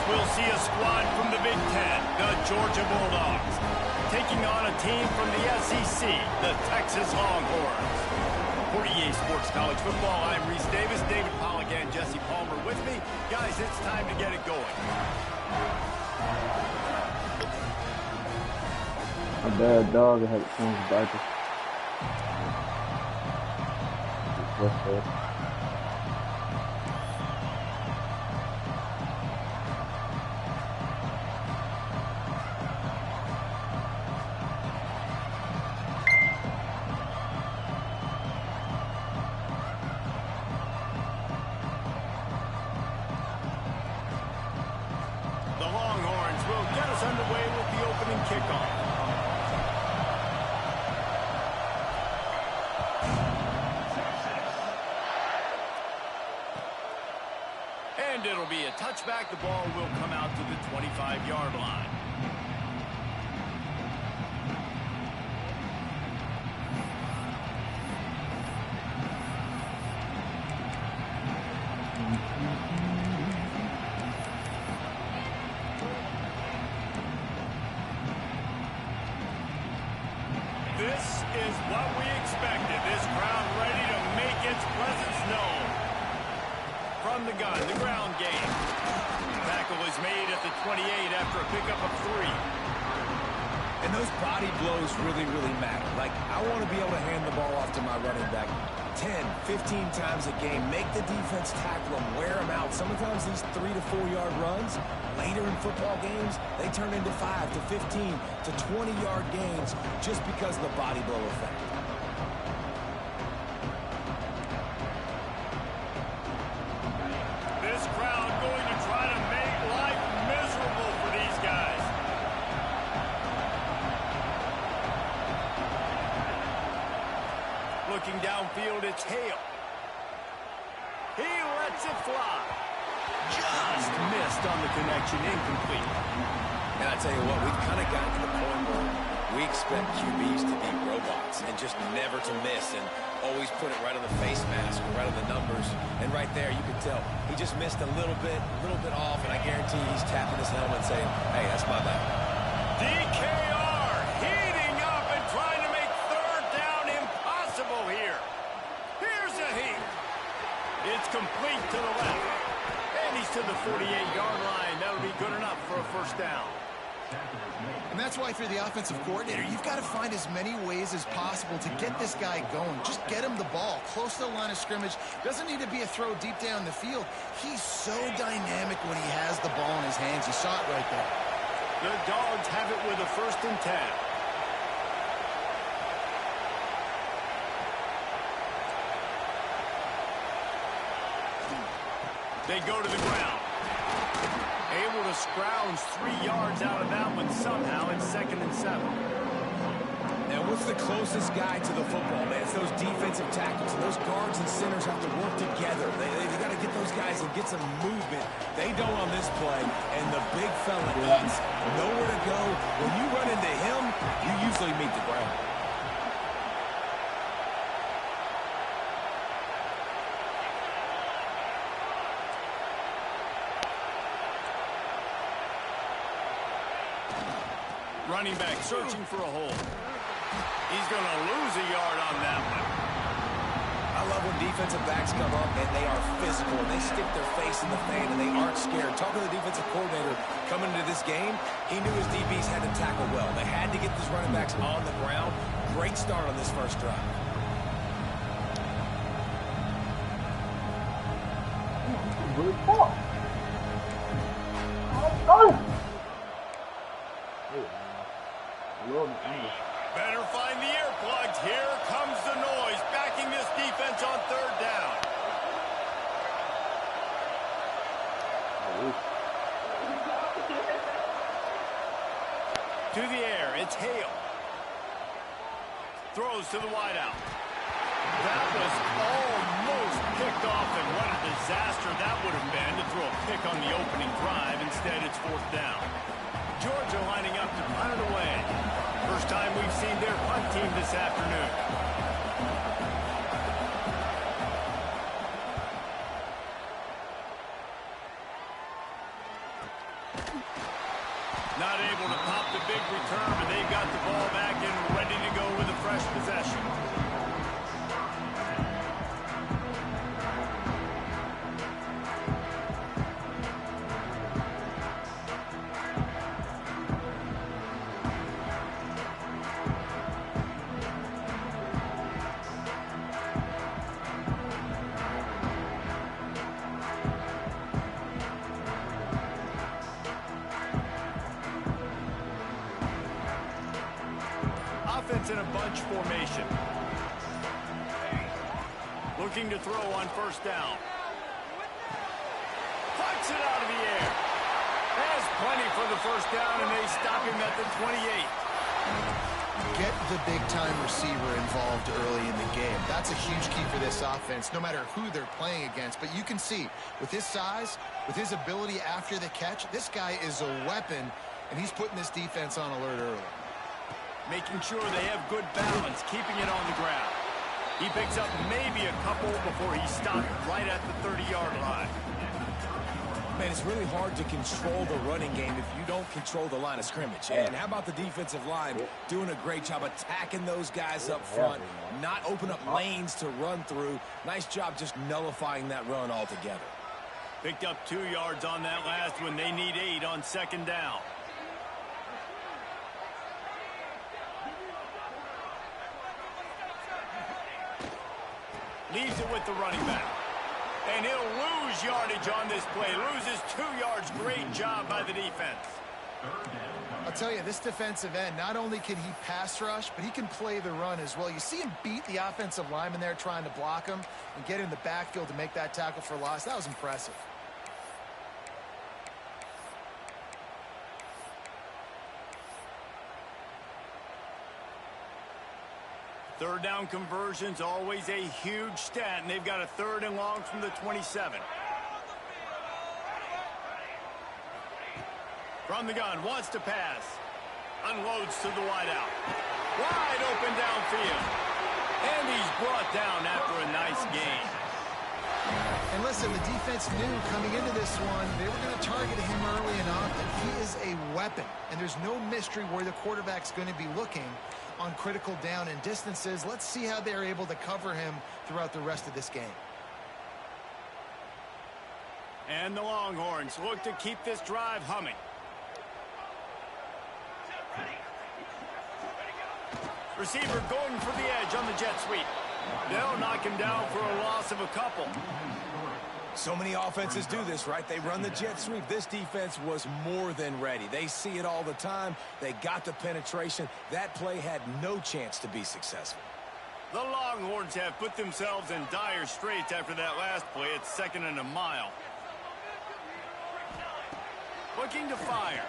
we'll see a squad from the Big Ten, the Georgia Bulldogs, taking on a team from the SEC, the Texas Longhorns. For EA Sports College Football, I'm Reese Davis, David Pollack, and Jesse Palmer with me. Guys, it's time to get it going. A bad dog had to change the diaper. What's that? The Longhorns will get us underway with the opening kickoff. And it'll be a touchback. The ball will come out to the 25-yard line. This is what we expected. This crowd ready to make its presence known. From the gun, the ground game. Tackle is made at the 28 after a pickup of 3. And those body blows really, really matter. Like, I want to be able to hand the ball off to my running back 10, 15 times a game. Make the defense tackle them, wear them out. Sometimes these 3 to 4 yard runs, later in football games, they turn into 5 to 15 to 20 yard gains just because of the body blow effect. This crowd going to try to make life miserable for these guys. Looking downfield, it's Hale. He lets it fly. Just missed on the connection, incomplete. And I tell you what, we've kind of gotten to the point where we expect QBs to be robots and just never to miss and always put it right on the face mask, right on the numbers. And right there, you can tell he just missed a little bit off, and I guarantee he's tapping his helmet saying, hey, that's my bad. DKR heating up and trying to make third down impossible here. Here's a heat. It's complete to the left. And he's to the 48-yard line. That'll be good enough for a first down. And that's why if you're the offensive coordinator, you've got to find as many ways as possible to get this guy going. Just get him the ball close to the line of scrimmage. Doesn't need to be a throw deep down the field. He's so dynamic when he has the ball in his hands. You saw it right there. The Dogs have it with a 1st and 10. They go to the ground. Able to scrounge 3 yards out of that one somehow in 2nd and 7. Now, what's the closest guy to the football, man? It's those defensive tackles. And those guards and centers have to work together. They got to get those guys and get some movement. They don't on this play. And the big fella needs nowhere to go. When you run into him, you usually meet the ground. Running back searching for a hole. He's going to lose a yard on that one. I love when defensive backs come up and they are physical and they stick their face in the fan and they aren't scared. Talking to the defensive coordinator coming into this game, he knew his DBs had to tackle well. They had to get these running backs on the ground. Great start on this first drive. Really tough. Oh, Better find the earplugs. Here comes the noise, backing this defense on 3rd down. To the air, it's Hale. Throws to the wideout. That was almost picked off, and what a disaster that would have been to throw a pick on the opening drive. Instead, it's 4th down. Georgia lining up to punt it away. First time we've seen their punt team this afternoon. Not able to pop the big return, but they've got the ball back and ready to go with a fresh possession. Offense in a bunch formation. Looking to throw on first down. Flicks it out of the air. Has plenty for the first down, and they stop him at the 28. Get the big-time receiver involved early in the game. That's a huge key for this offense, no matter who they're playing against. But you can see, with his size, with his ability after the catch, this guy is a weapon, and he's putting this defense on alert early. Making sure they have good balance, keeping it on the ground. He picks up maybe a couple before he stopped right at the 30-yard line. Man, it's really hard to control the running game if you don't control the line of scrimmage. And how about the defensive line doing a great job attacking those guys up front, not open up lanes to run through. Nice job just nullifying that run altogether. Picked up 2 yards on that last one. They need 8 on second down. Leaves it with the running back. And he'll lose yardage on this play. Loses 2 yards. Great job by the defense. I'll tell you, this defensive end, not only can he pass rush, but he can play the run as well. You see him beat the offensive lineman there trying to block him and get in the backfield to make that tackle for loss. That was impressive. Third down conversions, always a huge stat, and they've got a 3rd and long from the 27. From the gun, wants to pass. Unloads to the wideout. Wide open downfield. And he's brought down after a nice gain. And listen, the defense knew coming into this one, they were going to target him early and often. He is a weapon, and there's no mystery where the quarterback's going to be looking on critical down and distances. Let's see how they're able to cover him throughout the rest of this game. And the Longhorns look to keep this drive humming. Receiver going for the edge on the jet sweep. They'll knock him down for a loss of a couple. So many offenses do this, right? They run the jet sweep. This defense was more than ready. They see it all the time. They got the penetration. That play had no chance to be successful. The Longhorns have put themselves in dire straits after that last play. It's 2nd and a mile. Looking to fire.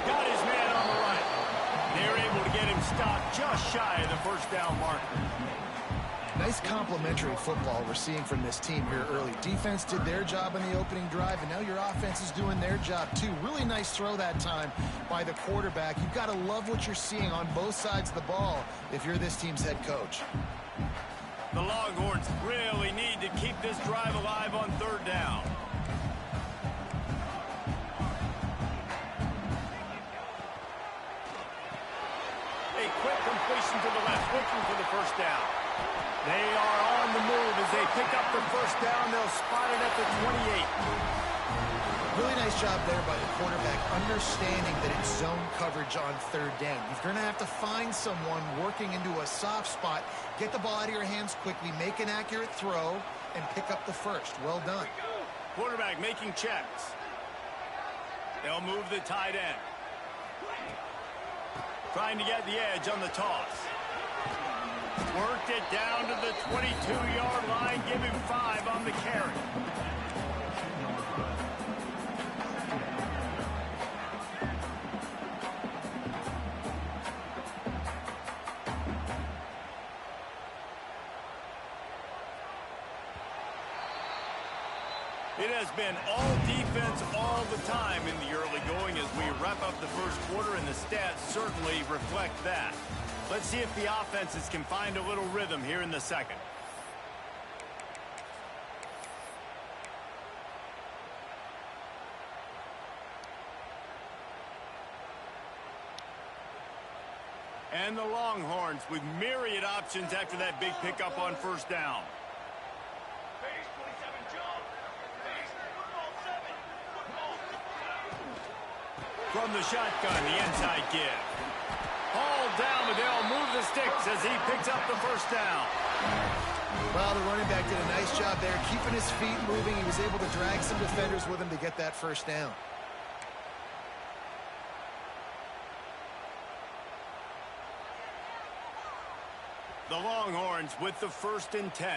Got his man on the right. They're able to get him stopped just shy of the first down marker. Nice complementary football we're seeing from this team here early. Defense did their job in the opening drive, and now your offense is doing their job too. Really nice throw that time by the quarterback. You've got to love what you're seeing on both sides of the ball if you're this team's head coach. The Longhorns really need to keep this drive alive on 3rd down. A quick completion to the left, looking for the first down. They are on the move as they pick up the first down. They'll spot it at the 28. Really nice job there by the quarterback, understanding that it's zone coverage on 3rd down. You're going to have to find someone working into a soft spot, get the ball out of your hands quickly, make an accurate throw, and pick up the first. Well done. Quarterback making checks. They'll move the tight end. Trying to get the edge on the toss. Worked it down to the 22-yard line. Give him 5 on the carry. It has been all defense all the time in the early going as we wrap up the first quarter, and the stats certainly reflect that. Let's see if the offenses can find a little rhythm here in the second. And the Longhorns with myriad options after that big pickup on first down. From the shotgun, the inside give. Hauled down, but they'll move the sticks as he picks up the first down. Well, the running back did a nice job there, keeping his feet moving. He was able to drag some defenders with him to get that first down. The Longhorns with the 1st and 10.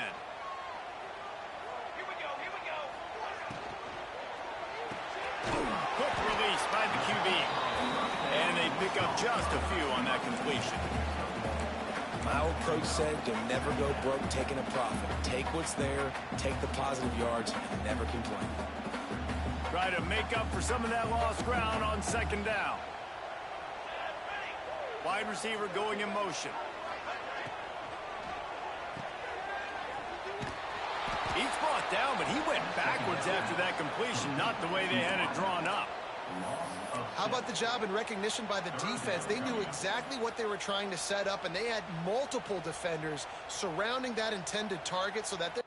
Quick release by the QB. And they pick up just a few on that completion. My old coach said you'll never go broke taking a profit. Take what's there, take the positive yards, and never complain. Try to make up for some of that lost ground on 2nd down. Wide receiver going in motion. He's brought down, but he went backwards after that completion, not the way they had it drawn up. How about the job and recognition by the defense? They knew exactly what they were trying to set up, and they had multiple defenders surrounding that intended target so that they...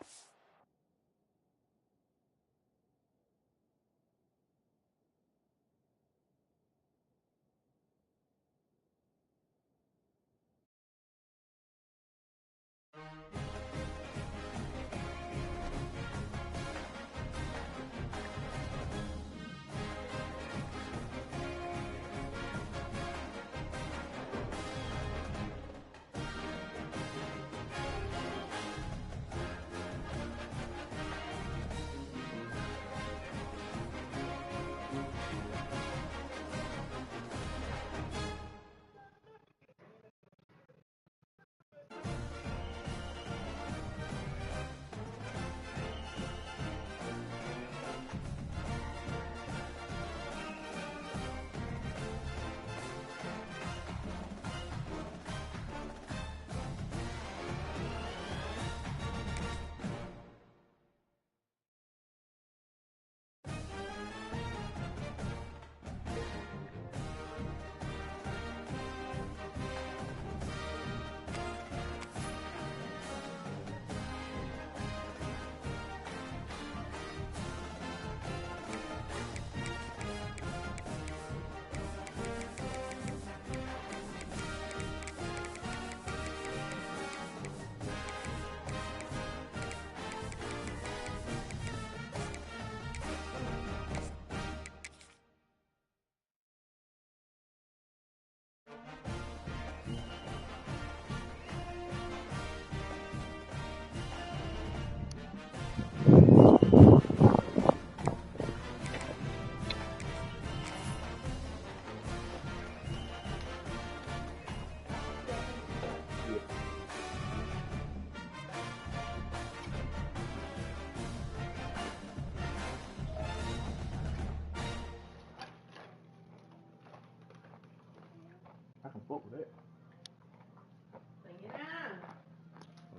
I can fuck with it.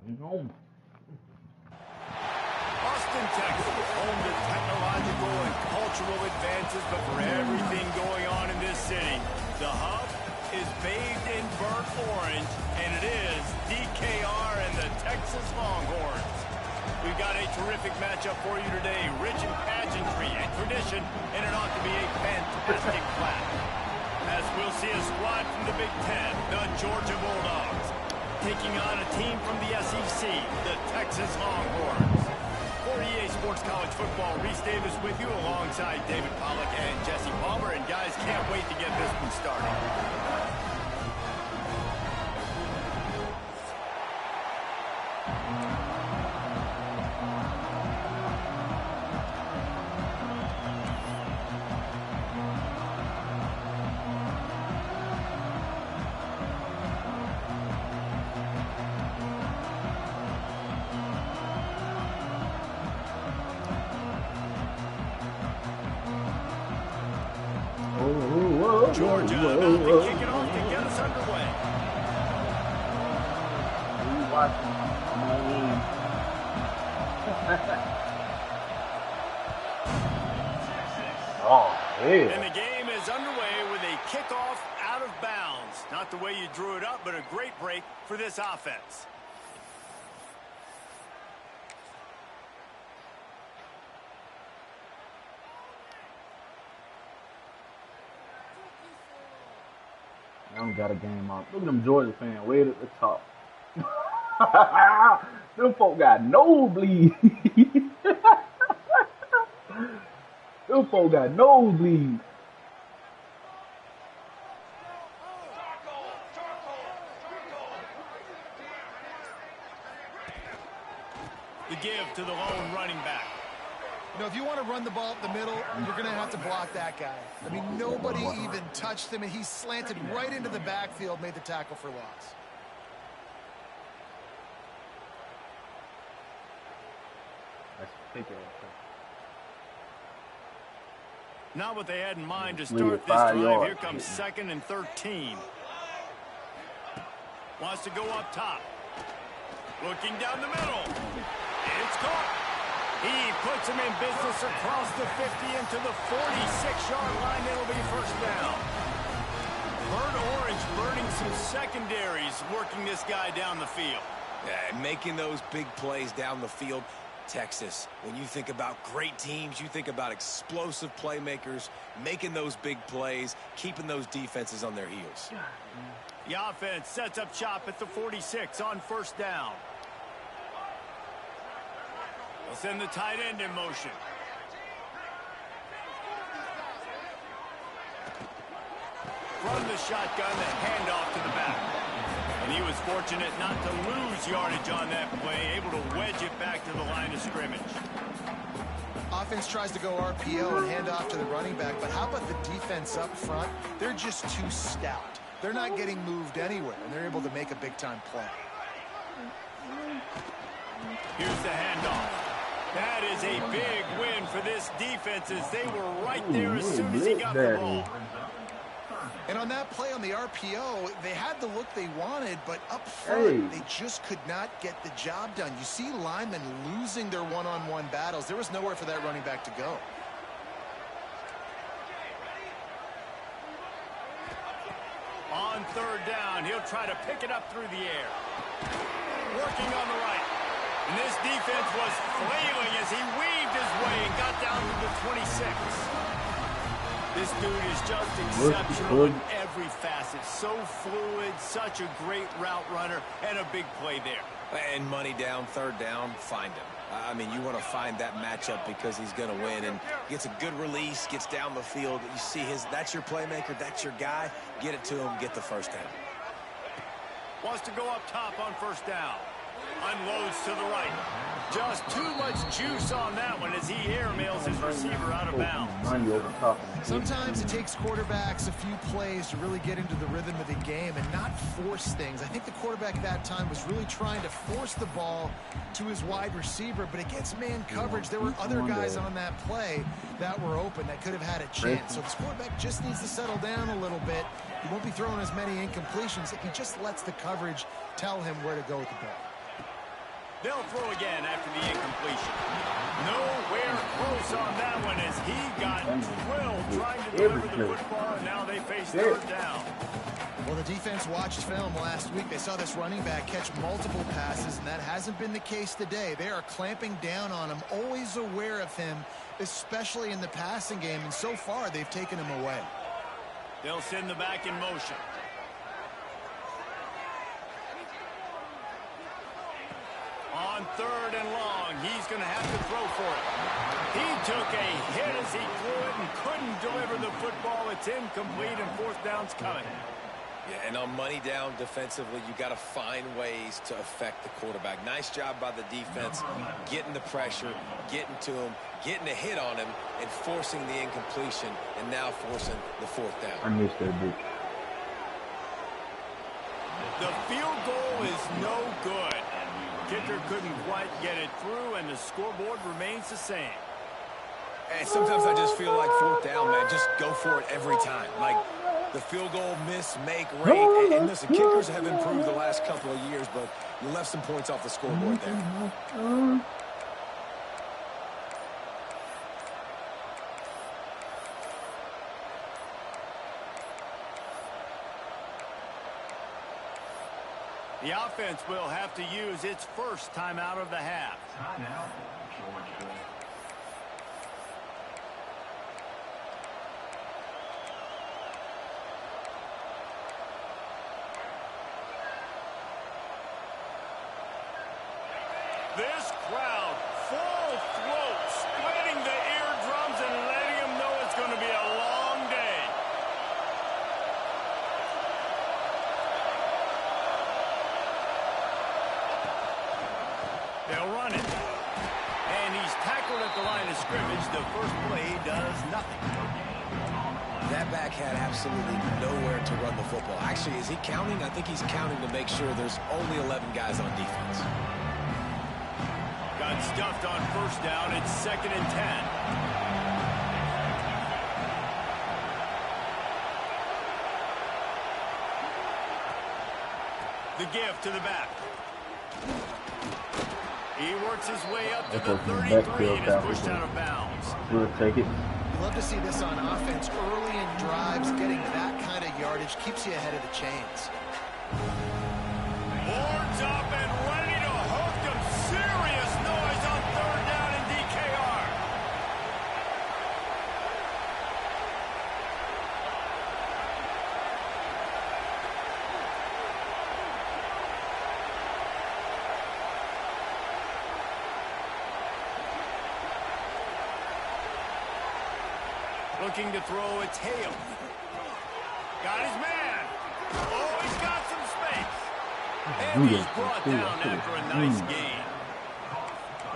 Bring it home. Austin, Texas, home to technological and cultural advances, but for everything going on in this city, the hub is bathed in burnt orange, and it is DKR and the Texas Longhorns. We've got a terrific matchup for you today, rich in pageantry and tradition, and it ought to be a fantastic clash. As we'll see a squad from the Big Ten, the Georgia Bulldogs, taking on a team from the SEC, the Texas Longhorns. For EA Sports College Football, Reese Davis with you alongside David Pollack and Jesse Palmer. And guys, can't wait to get this one started. Georgia about to kick it off to get us underway. Oh, yeah. And the game is underway with a kickoff out of bounds. Not the way you drew it up, but a great break for this offense. I don't got a game off. Look at them Georgia fans way at the top. Them folk got nosebleed. Them folk got nosebleed. The give to the lone running back. You know, if you want to run the ball up the middle, you're going to have to block that guy. I mean, nobody even touched him, and he slanted right into the backfield, made the tackle for loss. Not what they had in mind to start this drive. Here comes 2nd and 13. Wants to go up top. Looking down the middle. It's caught. He puts him in business across the 50 into the 46-yard line. It'll be first down. Bird Orange learning some secondaries, working this guy down the field. Yeah, making those big plays down the field. Texas, when you think about great teams, you think about explosive playmakers, making those big plays, keeping those defenses on their heels. The offense sets up shop at the 46 on first down. They'll send the tight end in motion. From the shotgun, the handoff to the back. And he was fortunate not to lose yardage on that play, able to wedge it back to the line of scrimmage. Offense tries to go RPO and hand off to the running back, but how about the defense up front? They're just too stout. They're not getting moved anywhere, and they're able to make a big-time play. Here's the handoff. That is a big win for this defense as they were right there as soon as he got the ball. And on that play on the RPO, they had the look they wanted, but up front, they just could not get the job done. You see linemen losing their one-on-one battles. There was nowhere for that running back to go. On third down, he'll try to pick it up through the air. Working on the right. And this defense was flailing as he weaved his way and got down to the 26. This dude is just exceptional in every facet. So fluid, such a great route runner, and a big play there. And money down, third down, find him. I mean, you want to find that matchup because he's going to win and gets a good release, gets down the field. You see that's your playmaker, that's your guy. Get it to him, get the first down. Wants to go up top on first down. Unloads to the right. Just too much juice on that one as he airmails his receiver out of bounds. Sometimes it takes quarterbacks a few plays to really get into the rhythm of the game and not force things. I think the quarterback that time was really trying to force the ball to his wide receiver, but against man coverage, there were other guys on that play that were open that could have had a chance. So this quarterback just needs to settle down a little bit. He won't be throwing as many incompletions if he just lets the coverage tell him where to go with the ball. They'll throw again after the incompletion. Nowhere close on that one as he got drilled trying to deliver the football, and now they face third down. Well, the defense watched film last week. They saw this running back catch multiple passes, and that hasn't been the case today. They are clamping down on him, always aware of him, especially in the passing game, and so far they've taken him away. They'll send the back in motion. On third and long, he's going to have to throw for it. He took a hit as he threw it and couldn't deliver the football. It's incomplete, and fourth down's coming. Yeah, and on money down defensively, you got to find ways to affect the quarterback. Nice job by the defense, getting the pressure, getting to him, getting a hit on him, and forcing the incompletion, and now forcing the fourth down. I missed that bit. The field goal is no good. Kicker couldn't quite get it through, and the scoreboard remains the same. And sometimes I just feel like fourth down, man, just go for it every time. Like the field goal, miss, make, rate. And listen, kickers have improved the last couple of years, but you left some points off the scoreboard there. The offense will have to use its first timeout of the half. Timeout, Georgia. This crowd, full throat, splitting the eardrums and letting them know it's going to be a long day. They'll run it. And he's tackled at the line of scrimmage. The first play does nothing. That back had absolutely nowhere to run the football. Actually, is he counting? I think he's counting to make sure there's only 11 guys on defense. Got stuffed on first down. It's 2nd and 10. The give to the back. He works his way up to the 33 and is pushed out of bounds. We'll take it. You love to see this on offense. Early in drives, getting that kind of yardage keeps you ahead of the chains. Boards up and ready to hook them. Serious noise on 3rd down in DKR. Looking to throw a tail. Got his man. Oh, he's got some space. And he's brought down after a nice gain.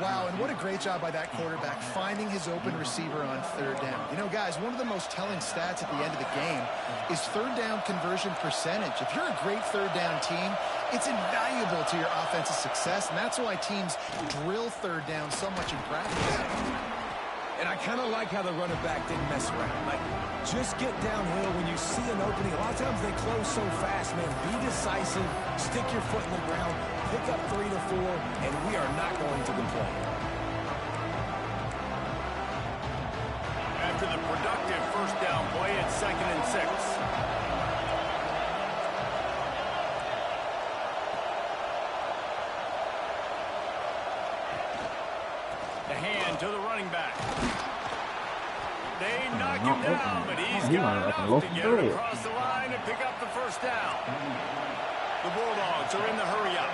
Wow, and what a great job by that quarterback finding his open receiver on 3rd down. You know, guys, one of the most telling stats at the end of the game is 3rd down conversion percentage. If you're a great 3rd down team, it's invaluable to your offensive success, and that's why teams drill 3rd down so much in practice. And I kind of like how the running back didn't mess around. Like, just get downhill when you see an opening. A lot of times they close so fast, man. Be decisive, stick your foot in the ground, pick up 3 to 4, and we are not going to complain. After the productive first down play, it's 2nd and 6. The hand to the running back. They knock him down, but he's got enough to get it across the line and pick up the first down. The Bulldogs are in the hurry-up.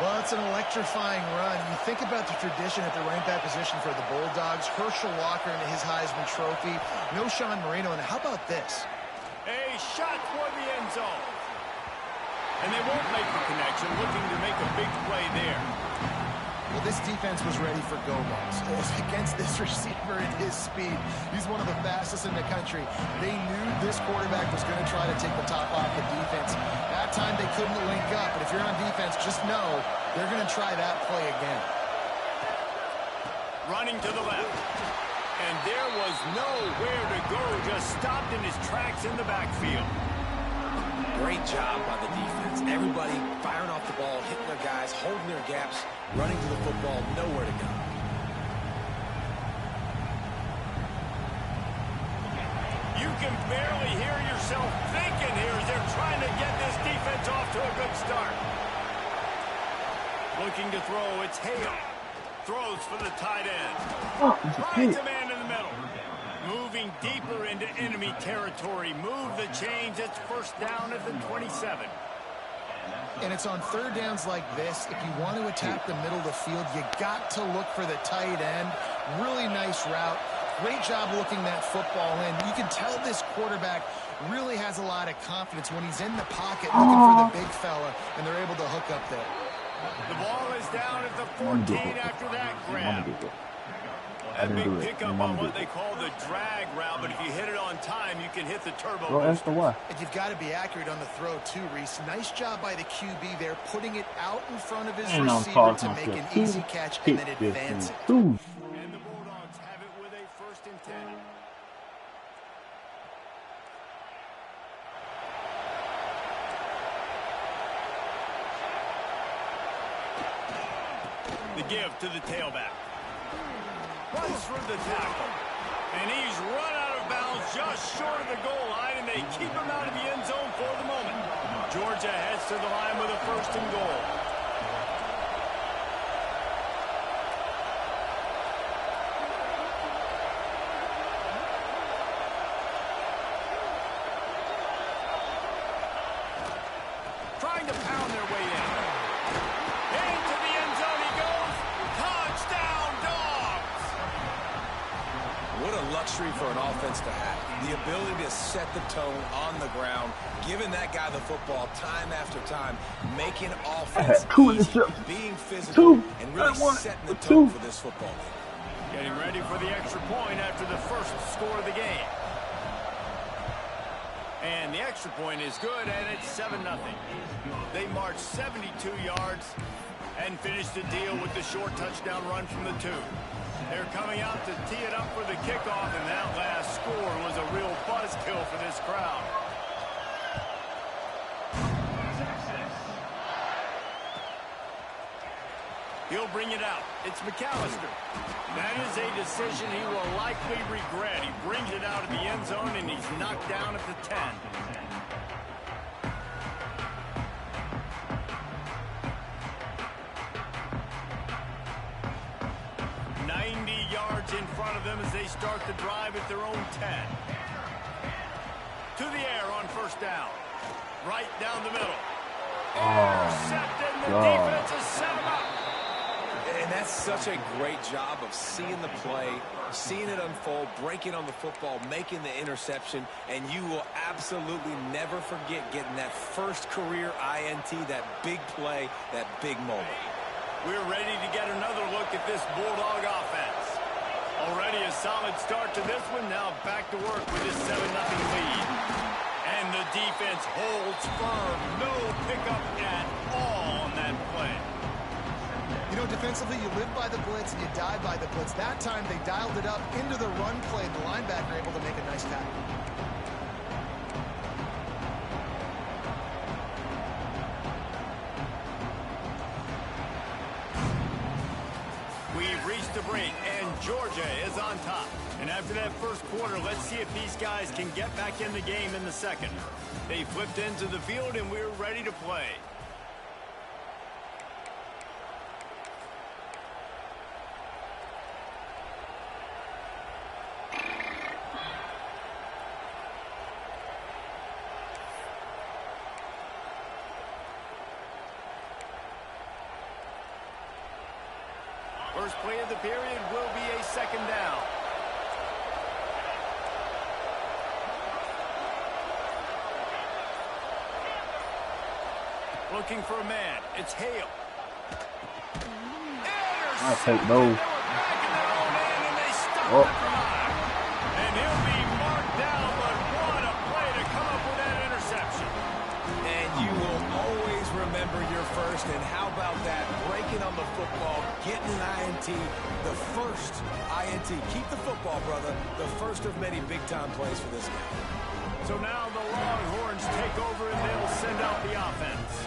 Well, it's an electrifying run. You think about the tradition at the running back position for the Bulldogs. Herschel Walker and his Heisman Trophy. No Sean Marino. And how about this? A shot toward the end zone. And they won't make the connection, looking to make a big play there. Well, this defense was ready for go balls. Against this receiver at his speed, he's one of the fastest in the country. They knew this quarterback was going to try to take the top off the defense. That time they couldn't link up, but if you're on defense, just know they're going to try that play again. Running to the left. And there was nowhere to go, just stopped in his tracks in the backfield. Great job by the defense. Everybody firing off the ball, hitting their guys, holding their gaps, running to the football, nowhere to go. You can barely hear yourself thinking here as they're trying to get this defense off to a good start. Looking to throw, it's Hale. Throws for the tight end. Finds a man in the middle. Moving deeper into enemy territory. Move the chains. It's first down at the 27. And it's on 3rd downs like this. If you want to attack the middle of the field, you got to look for the tight end. Really nice route. Great job looking that football in. You can tell this quarterback really has a lot of confidence when he's in the pocket looking for the big fella, and they're able to hook up there. The ball is down at the 14 after that grab. That big pickup on what they call the drag route, but if you hit it on time, you can hit the turbo booster. And you've got to be accurate on the throw too, Reese. Nice job by the QB there, putting it out in front of his receiver to make an easy catch and then advance it. And the Bulldogs have it with a 1st and 10. The give to the tailback. Runs through the tackle. And he's run out of bounds just short of the goal line, and they keep him out of the end zone for the moment. Georgia heads to the line with a 1st and goal. Trying to pound their way in. Into the end zone he goes. Touchdown, Dogs! What a luxury for an offense to have. The ability to set the tone on the ground, giving that guy the football time after time, making offense easy, being physical, and really setting the tone for this football game. Getting ready for the extra point after the 1st score of the game. And the extra point is good, and it's 7-0. They march 72 yards and finish the deal with the short touchdown run from the 2. They're coming out to tee it up for the kickoff, and that last score was a real buzzkill for this crowd. He'll bring it out. It's McAllister. That is a decision he will likely regret. He brings it out of the end zone, and he's knocked down at the 10. In front of them as they start the drive at their own 10. To the air on 1st down. Right down the middle. Intercepted, and the defense has set him up. And that's such a great job of seeing the play, seeing it unfold, breaking on the football, making the interception, and you will absolutely never forget getting that 1st career INT, that big play, that big moment. We're ready to get another look at this Bulldog offense. Already a solid start to this one. Now back to work with this 7-0 lead. And the defense holds firm. No pickup at all on that play. You know, defensively, you live by the blitz and you die by the blitz. That time they dialed it up into the run play. The linebacker able to make a nice tackle. We've reached the break, and Georgia is on top. And after that 1st quarter, let's see if these guys can get back in the game in the 2nd. They flipped into the field, and we're ready to play. First play of the period will be a 2nd down. Looking for a man. It's Hale. I'll take those. And he'll be marked down, but what a play to come up with that interception. And you will always remember your 1st, and how about that? Breaking on the football, getting an INT, the 1st INT. Keep the football, brother. The 1st of many big-time plays for this guy. So now the Longhorns take over, and they'll send out the offense.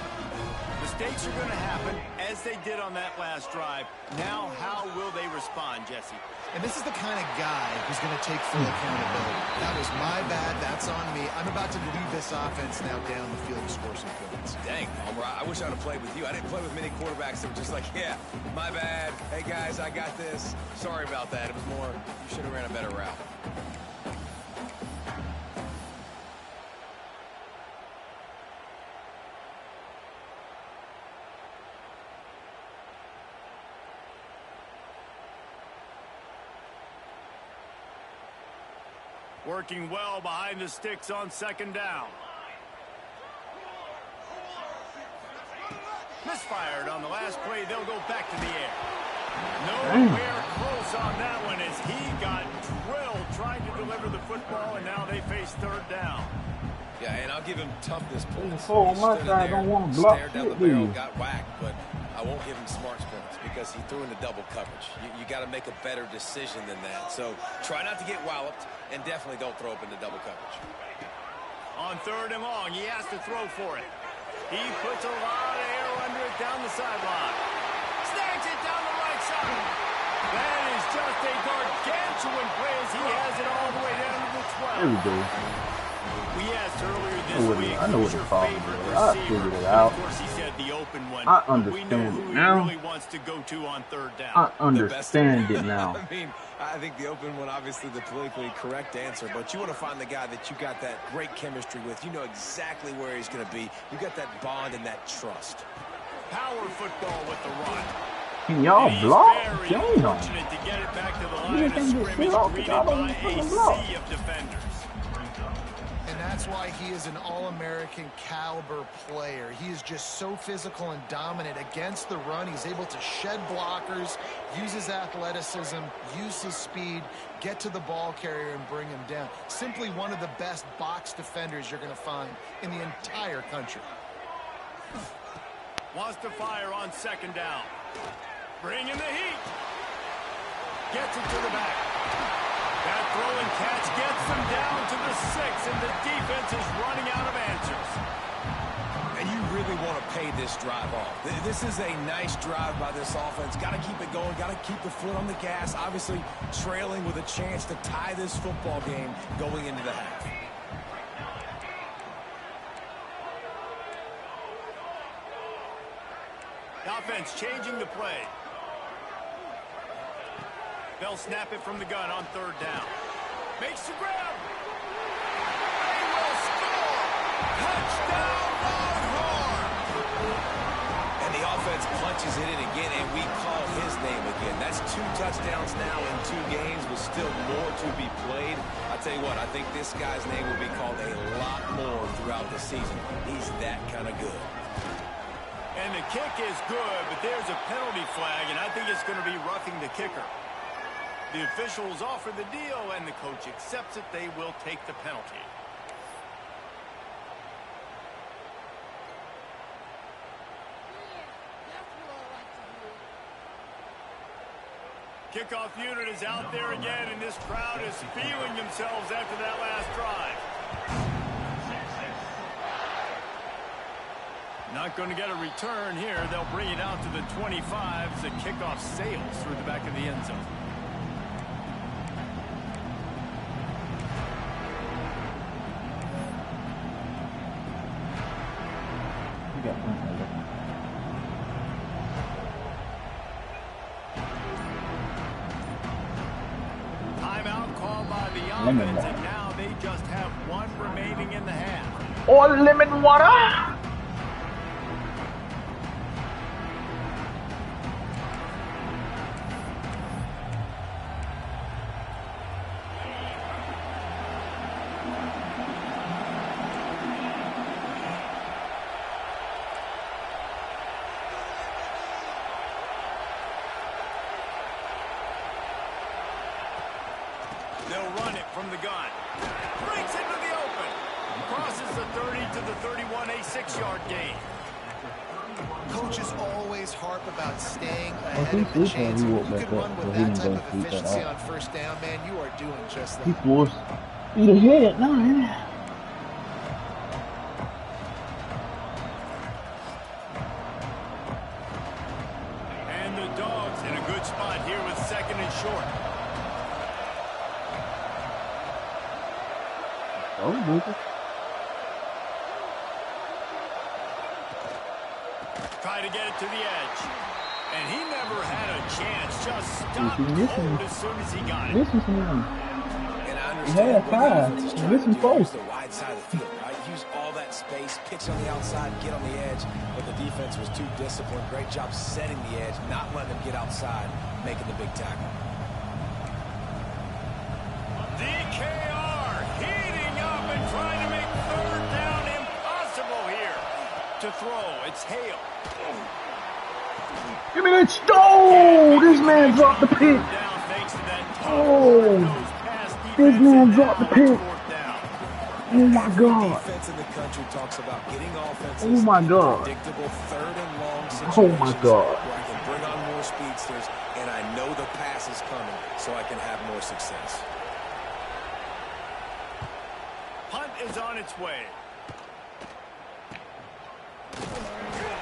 Mistakes are going to happen, as they did on that last drive. Now, how will they respond, Jesse? And this is the kind of guy who's going to take full accountability. That was my bad. That's on me. I'm about to lead this offense now down the field to score some points. Dang, Homer, I wish I would have played with you. I didn't play with many quarterbacks that were just like, yeah, my bad. Hey, guys, I got this. Sorry about that. It was more, you should have ran a better route. Working well behind the sticks on 2nd down. Misfired on the last play. They'll go back to the air. Nowhere close on that one as he got drilled trying to deliver the football, and now they face 3rd down. Yeah, and I'll give him toughness points. Oh, my guy don't want to block stared down the shit, do barrel, you? got whacked, but I won't give him smarts points because he threw into double coverage. You got to make a better decision than that. So try not to get walloped, and definitely don't throw up into double coverage. On 3rd and long, he has to throw for it. He puts a lot of air under it down the sideline. Snags it down the right side. That is just a gargantuan play as he has it all the way down to the 12. There we go. We asked earlier this this week. I know what Who's the your problem favorite is. I receiver? figured it out. Of course, he said the open one. I but we know understand who it he now. really wants to go to on third down. I understand it now. I mean, I think the open one, obviously the politically correct answer, but you want to find the guy that you got that great chemistry with. You know exactly where he's going to be. You got that bond and that trust. Power football with the run. Can y'all block? Damn. Fortunate to get it back to the line You of think this scrimmage, shit off? greeted Y'all by don't a fucking block. sea of defenders. And that's why he is an all-American caliber player. He is just so physical and dominant against the run. He's able to shed blockers, use his athleticism, use his speed, get to the ball carrier and bring him down. Simply one of the best box defenders you're going to find in the entire country. Wants to fire on second down. Bring in the heat. Gets it to the back. That throw and catch gets them down to the 6, and the defense is running out of answers. And you really want to pay this drive off. This is a nice drive by this offense. Got to keep it going. Got to keep the foot on the gas. Obviously, trailing with a chance to tie this football game going into the half. Offense changing the play. They'll snap it from the gun on third down. Makes the grab. They will score. Touchdown, Longhorn. And the offense punches it in again, and we call his name again. That's 2 touchdowns now in 2 games with still more to be played. I tell you what, I think this guy's name will be called a lot more throughout the season. He's that kind of good. And the kick is good, but there's a penalty flag, and I think it's going to be roughing the kicker. The officials offer the deal, and the coach accepts it. They will take the penalty. Kickoff unit is out there again, and this crowd is feeling themselves after that last drive. Not going to get a return here. They'll bring it out to the 25 as the kickoff sails through the back of the end zone. You got one. Timeout called by the offense, and now they just have 1 remaining in the half. Or lemon water. They'll run it from the gun. Breaks into the open. Crosses the 30 to the 31, a 6-yard gain. Coaches always harp about staying I ahead think of the this one chains. he When woke you back can run up, with so he that didn't type go of sleep that efficiency out. on first down, man, you are doing just He that. forced eat ahead, no man. And the Dogs in a good spot here with 2nd and short. Oh, Lucas. Try to get it to the edge. And he never had a chance. Just stopped Listen. cold as soon as he got it. Listen to him. And I He had understand what the 5. defense is He trying missing to do. 4. Use the wide side of the field, right? Use all that space, pitch on the outside, get on the edge. But the defense was too disciplined. Great job setting the edge, not letting them get outside, making the big tackle. DKR heating up and trying to make third down impossible here. To throw, it's Hale. Give me that. Oh, this man dropped the pick. Down thanks to that Oh, hard-nosed pass this defense man and dropped the now pick. fourth down. Oh my God. Defense in the country talks about getting offenses Oh my God. predictable 3rd and long situations Oh my God. where I can bring on more speedsters and I know the pass is coming so I can have more success. Punt is on its way.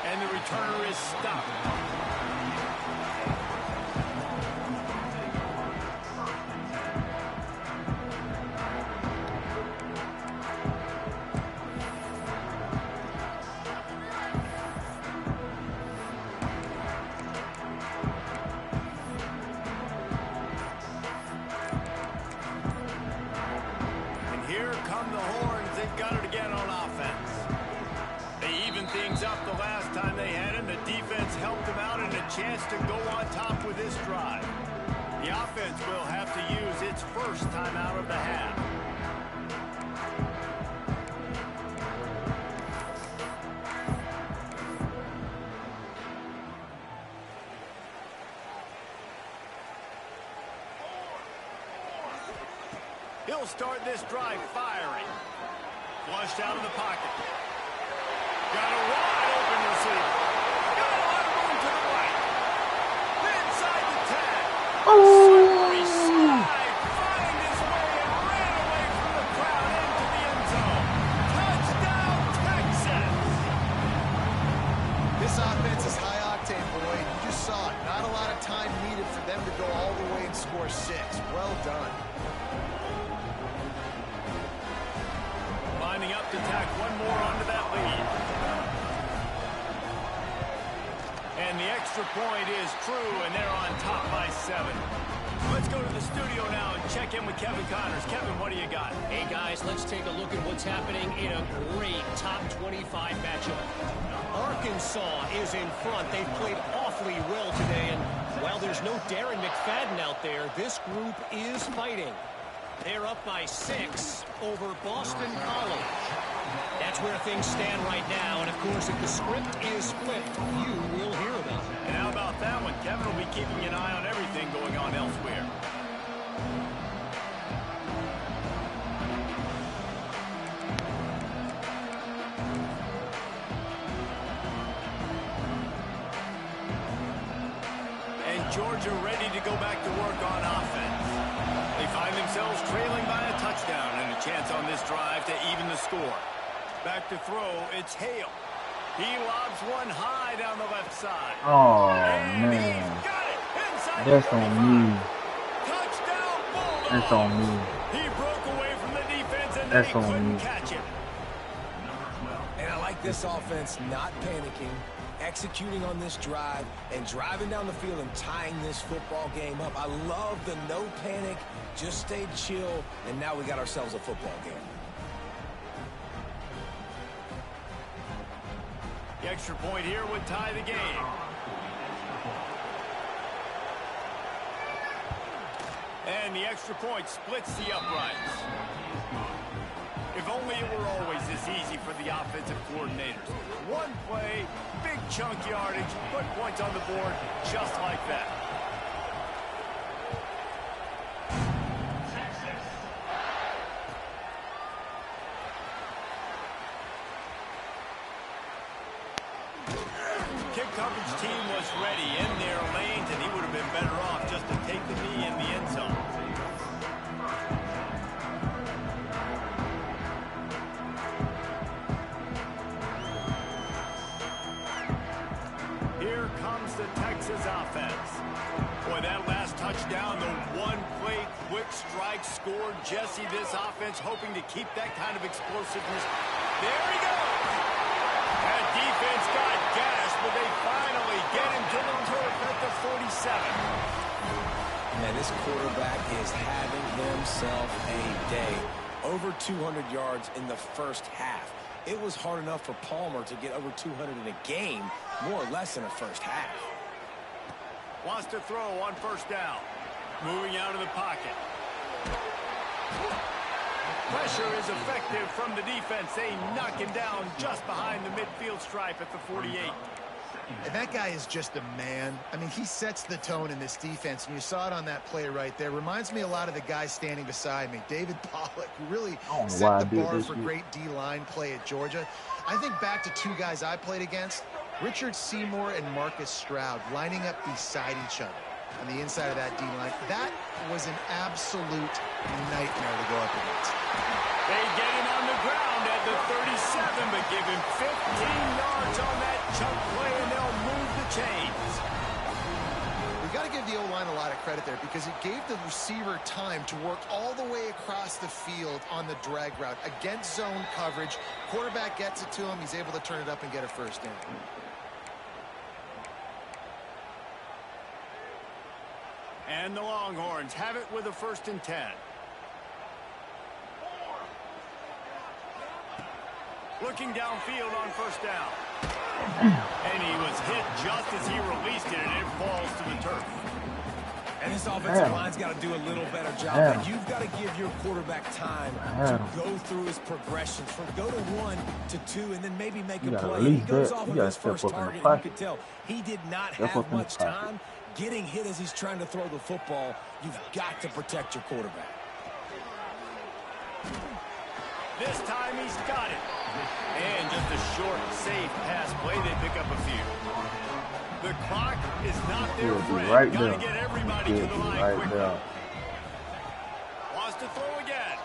And the returner is stopped. come the Horns. They've got it again on offense. They evened things up the last time they had him. The defense helped them out and a chance to go on top with this drive. The offense will have to use its first timeout of the half. He'll start this drive firing. Flushed out of the pocket. Got a wide open receiver. Got a lot of room to the right. Inside the tag. Slippery slide. Find his way and ran away from the crowd into the end zone. Touchdown, Texas. This offense is high octane, boy. You just saw it. Not a lot of time needed for them to go all the way and score 6. Well done. Lining up to tack one more onto that lead. And the extra point is true, and they're on top by 7. Let's go to the studio now and check in with Kevin Connors. Kevin, what do you got? Hey, guys, let's take a look at what's happening in a great top 25 matchup. Arkansas is in front. They've played awfully well today, and while there's no Darren McFadden out there, this group is fighting. They're up by 6 over Boston College. That's where things stand right now, and of course, if the script is flipped, you will hear about it. And how about that one? Kevin will be keeping an eye on everything going on elsewhere. And Georgia ready to go back to work on offense. They find themselves trailing by a touchdown and a chance on this drive to even the score. Back to throw, it's Hale. He lobs one high down the left side. Oh, And he's man. got it inside That's the on 35. me. Touchdown, Bulldogs. That's on me. He broke away from the defense and That's they on couldn't me. catch him. And I like this offense not panicking, executing on this drive, and driving down the field and tying this football game up. I love the no panic, just stay chill, and now we got ourselves a football game. The extra point here would tie the game. And the extra point splits the uprights. If only it were always this easy for the offensive coordinators. One play, big chunk yardage, put points on the board just like that. Kick coverage team was ready in their lanes, and he would have been better off just to take the knee in the end zone. Here comes the Texas offense. Boy, that last touchdown, the one-play quick strike scored. Jesse, this offense hoping to keep that kind of explosiveness. There he goes. That defense got gashed, but they finally get him to the turf at the 47. Man, this quarterback is having himself a day. Over 200 yards in the first half. It was hard enough for Palmer to get over 200 in a game, more or less in a first half. Wants to throw on first down. Moving out of the pocket. Pressure is effective from the defense. They knock him down just behind the midfield stripe at the 48. And that guy is just a man. I mean, he sets the tone in this defense, and you saw it on that play right there. Reminds me a lot of the guy standing beside me, David Pollock, who really set the bar for great D-line play at Georgia. I think back to two guys I played against, Richard Seymour and Marcus Stroud, lining up beside each other on the inside of that D-line. That was an absolute nightmare to go up against. They get him on the ground at the 37, but give him 15 yards on that chunk play, and they'll move the chains. We've got to give the O-line a lot of credit there because it gave the receiver time to work all the way across the field on the drag route against zone coverage. Quarterback gets it to him. He's able to turn it up and get a first down. And the Longhorns have it with a 1st and 10. Looking downfield on first down. And he was hit just as he released it, and it falls to the turf. And this offensive line's got to do a little better job. Like, you've got to give your quarterback time to go through his progressions. From go to 1 to 2, and then maybe make a play. He goes off of his first target. You could tell he did not have much time getting hit as he's trying to throw the football. You've got to protect your quarterback. This time he's got it. And just a short, safe pass play. They pick up a few. The clock is not their friend. Right Got to there. get everybody to the line quickly. Wants to throw again.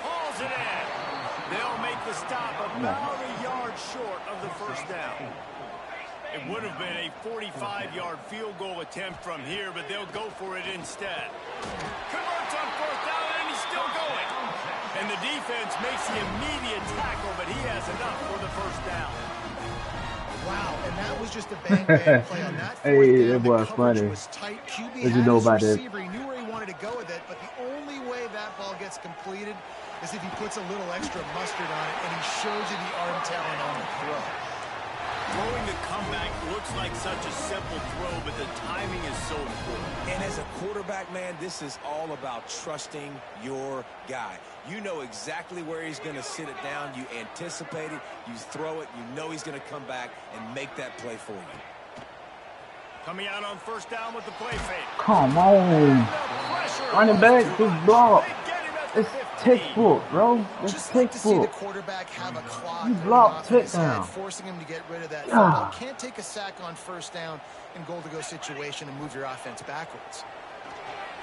Hauls it in. They'll make the stop about a yard short of the first down. It would have been a 45-yard field goal attempt from here, but they'll go for it instead. Converts on fourth down, and he's still going. And the defense makes the immediate tackle, but he has enough for the first down. Wow, and that was just a bang-bang play on that fourth Hey, down. that was funny. Was tight. QB What you know about that? receiver. He knew where he wanted to go with it, but the only way that ball gets completed is if he puts a little extra mustard on it, and he shows you the arm talent on the throw. Throwing the comeback looks like such a simple throw, but the timing is so important. And as a quarterback, man, this is all about trusting your guy. You know exactly where he's going to sit it down. You anticipate it. You throw it. You know he's going to come back and make that play for you. Coming out on first down with the play fake. Come on. Running back, just block. It's textbook, bro. It's Just like to see the textbook. quarterback have a clock You going block off in his head, touchdown. forcing him to get rid of that Yeah. football. Can't take a sack on first down in goal-to-go situation and move your offense backwards.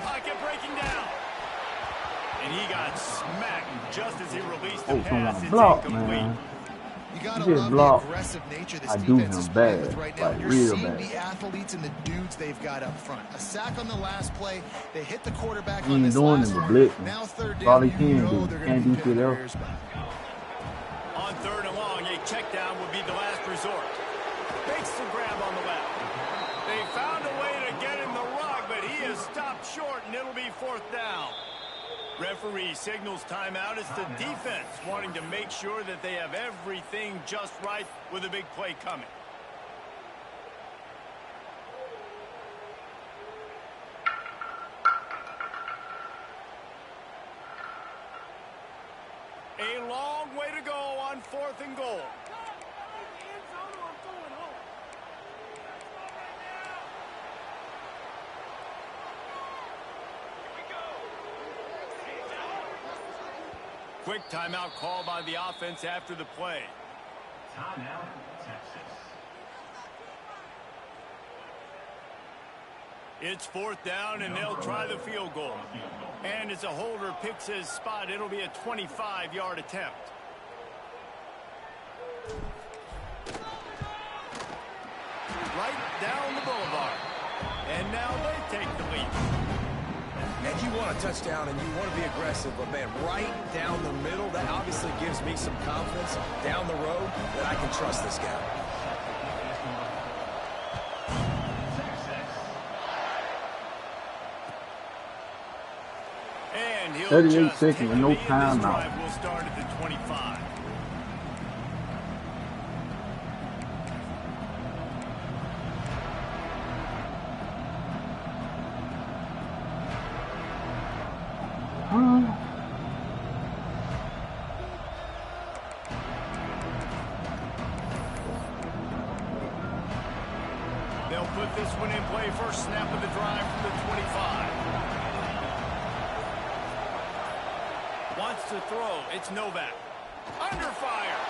Pocket breaking down. And he got smacked just as he released the Oh, come pass. on, It's block, incomplete. You man. gotta He just love blocked. the aggressive nature this I do defense him is playing bad, with right now. like You're real seeing bad. the athletes and the dudes they've got up front. A sack on the last play. They hit the quarterback He on ain't this doing last it, but one. blitzing. Now third That's all down, he can you do. know they're going Can't to do be shit pinning else. their ears back. On third and long, a check down would be the last resort. Fakes the grab on the left. They found a way to get in the rug, but he is stopped short, and it'll be fourth down. Referee signals timeout. It's the defense wanting to make sure that they have everything just right with a big play coming. A long way to go on fourth and goal. Quick timeout call by the offense after the play. Timeout, Texas. It's fourth down, and they'll try the field goal. And as a holder picks his spot, it'll be a 25-yard attempt. Right down the boulevard. And now they take the lead. And you want a touchdown and you want to be aggressive, but man, right down the middle, that obviously gives me some confidence down the road that I can trust this guy. And he'll 38 just seconds take with no the lead. This timeout. drive will start at the 25. They'll put this one in play. First snap of the drive from the 25. Wants to throw. It's Novak. Under fire.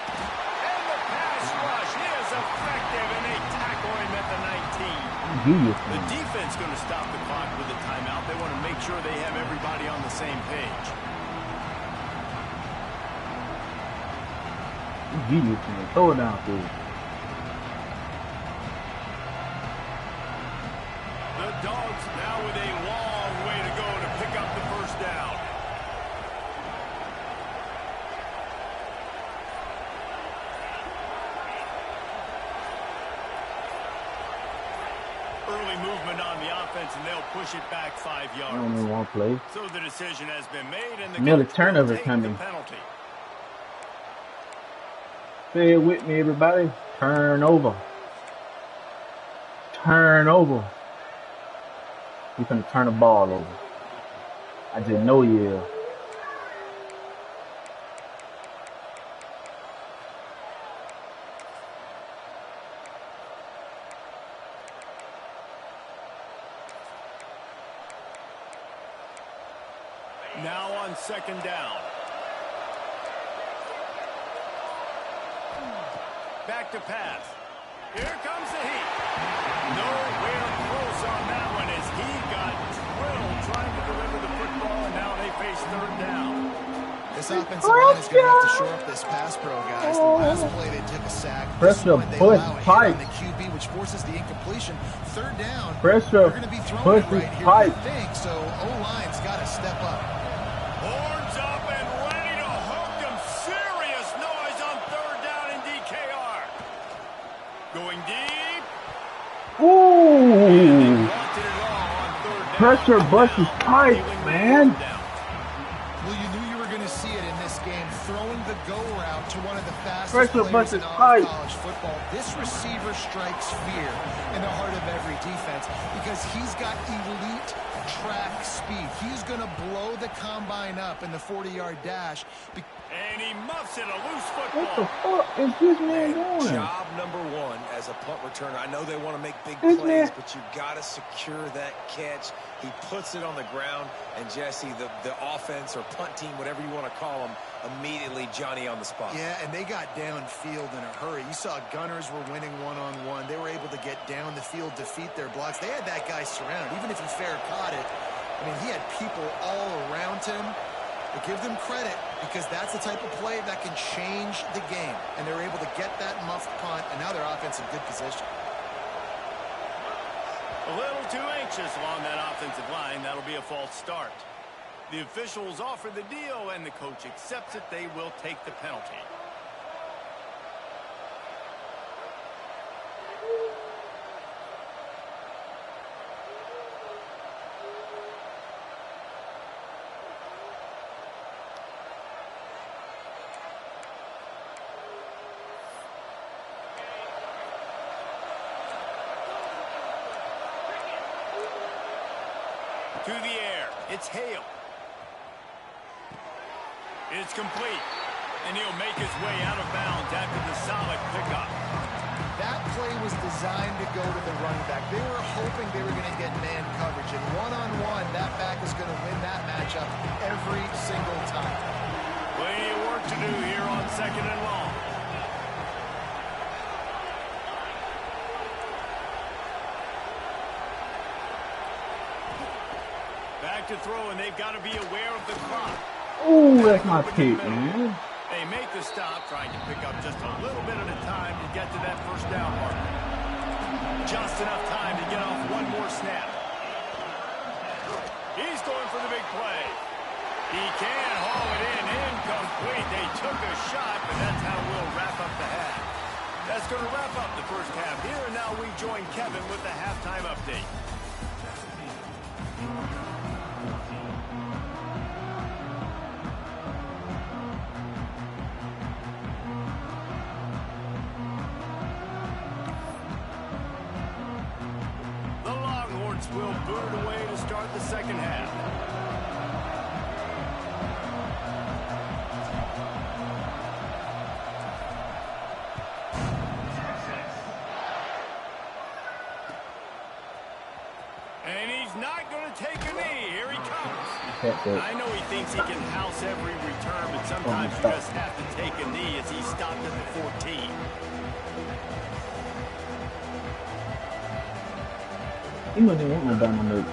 And the pass rush is effective, and they tackle him at the 19. The defense going to stop the clock with a timeout. They want to make sure they have everybody on the same page. Throw it downfield. The Dogs now with a long way to go to pick up the first down. Early movement on the offense, and they'll push it back 5 I yards. don't even want to play. So the decision has been made, and the Another Colts will turnover take coming. the penalty. Say it with me, everybody. Turn over. Turn over. He's gonna turn the ball over. I just know he is. Now on second down. Back to pass. Here comes the heat. Nowhere close on that one as he got drilled trying to deliver the football, and now they face third down. This offensive line is going to have to shore up this pass pro, guys. The last play they took a sack. Pressure push pipe. The QB, which forces the incompletion. Third down. Pressure they're going to be throwing push it right here, pipe. I think. So O-line's got to step up. Horns up and ready to hook them. Serious noise on third down in DKR. Going deep. Ooh. Pressure versus pipe, man. Well, you knew you were going to see it in this game, throwing the go route to one of the fastest Pressure players in versus all pipe. of college football. This receiver strikes fear in the heart of every defense because he's got elite track speed. He's going to blow the combine up in the 40-yard dash. And he muffs it, a loose What the football. fuck is this man doing? Job number one as a punt returner. I know they want to make big This plays, man- but you got to secure that catch. He puts it on the ground, and Jesse, the offense or punt team, whatever you want to call them, immediately Johnny on the spot. Yeah, and they got downfield in a hurry. You saw gunners were winning one-on-one. They were able to get down the field, defeat their blocks. They had that guy surrounded. Even if he fair caught it, I mean, he had people all around him. But give them credit because that's the type of play that can change the game. And they were able to get that muffed punt, and now their offense in good position. A little too anxious along that offensive line. That'll be a false start. The officials offer the deal, and the coach accepts it. They will take the penalty. To the air. It's Hale. It's complete. And he'll make his way out of bounds after the solid pickup. That play was designed to go to the running back. They were hoping they were going to get man coverage. And one-on-one, that back is going to win that matchup every single time. Plenty of work to do here on second and long. Back to throw, and they've got to be aware of the clock. Ooh, that's my pick, man. They make the stop, trying to pick up just a little bit at a time to get to that first down mark. Just enough time to get off one more snap. He's going for the big play. He can haul it in, incomplete. They took a shot, but that's how we'll wrap up the half. That's going to wrap up the first half here, and now we join Kevin with the halftime update. The Longhorns will boot it away to start the second half. And he's not going to take a knee. Here he comes. I know he thinks he can house every return, but sometimes you just have to take a knee as he stopped at the 14. You know they want my diamond note.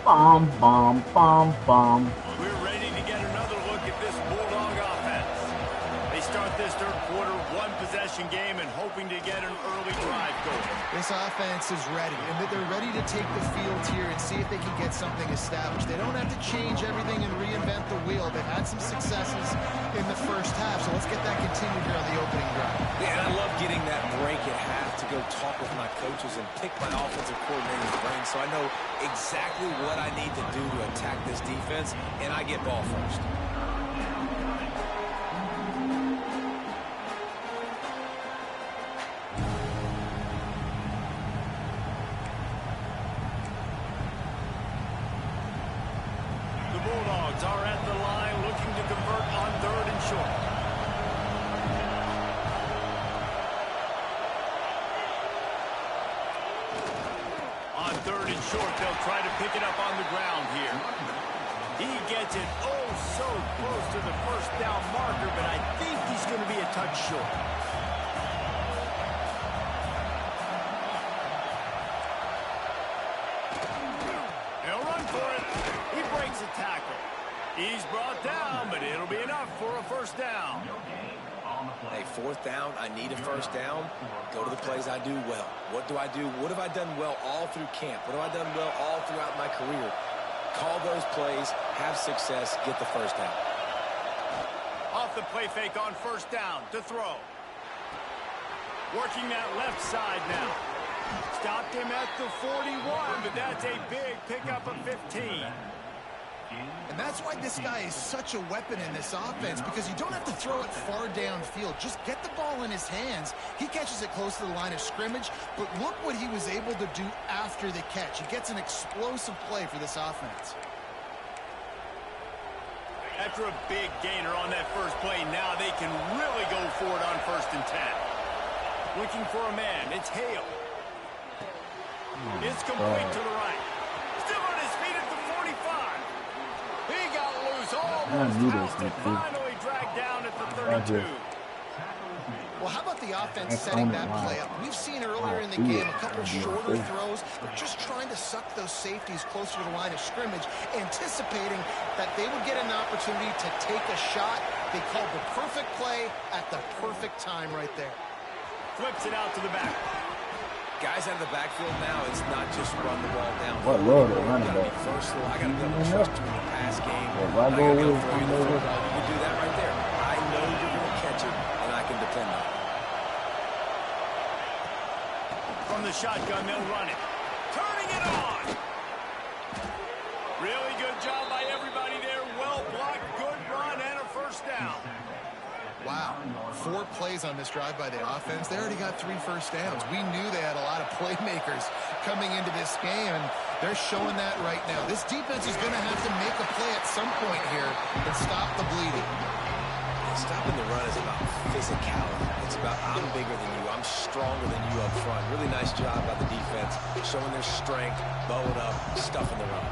Bomb, bomb, bomb, bomb. We're ready to get another look at this Bulldog offense. They start this third quarter one-possession game and hoping to get an early drive going. This offense is ready, and they're ready to take the field here and see if they can get something established. They don't have to change everything and reinvent the wheel. They've had some successes in the first half, so let's get that continued here on the opening drive. Yeah, and I love getting that break at half to go talk with my coaches and pick my offensive coordinator's brain, so I know exactly what I need to do to attack this defense, and I get ball first. The Bulldogs are at the line looking to convert on 3rd and short. On 3rd and short, they'll try to pick it up on the ground here. He gets it oh so close to the first down marker, but I think he's going to be a touch short. They'll run for it. He breaks a tackle. He's brought down, but it'll be enough for a first down. Hey, 4th down, I need a first down. Go to the plays I do well. What do I do? What have I done well all through camp? What have I done well all throughout my career? Call those plays, have success, get the first down. Off the play fake on first down to throw. Working that left side now. Stopped him at the 41, but that's a big pickup of 15. And that's why this guy is such a weapon in this offense, because you don't have to throw it far downfield. Just get the ball in his hands. He catches it close to the line of scrimmage, but look what he was able to do after the catch. He gets an explosive play for this offense. After a big gainer on that first play, now they can really go for it on 1st and 10. Looking for a man. It's Hale. It's complete to the right. Still on his feet at the 45. He got loose, almost housed it, finally dragged down at the 32. Well, how about the offense setting that play up? We've seen earlier in the game a couple shorter throws, but just trying to suck those safeties closer to the line of scrimmage, anticipating that they would get an opportunity to take a shot. They called the perfect play at the perfect time right there. Flips it out to the back. Guys out of the backfield now, it's not just run the ball down. What Lord, the running back. back. I got to be able to trust you in the pass game. Yeah, why go away You from can there? do that right there. I know you're going to catch it, and I can depend on it. From the shotgun, they'll run it. Turning it on. Really good job by everybody there. Well blocked, good run, and a first down. Wow, 4 plays on this drive by the offense. They already got 3 first downs. We knew they had a lot of playmakers coming into this game, and they're showing that right now. This defense is going to have to make a play at some point here and stop the bleeding. Stopping the run is about physicality. It's about I'm bigger than you. I'm stronger than you up front. Really nice job by the defense, showing their strength, bow it up, stuffing the run.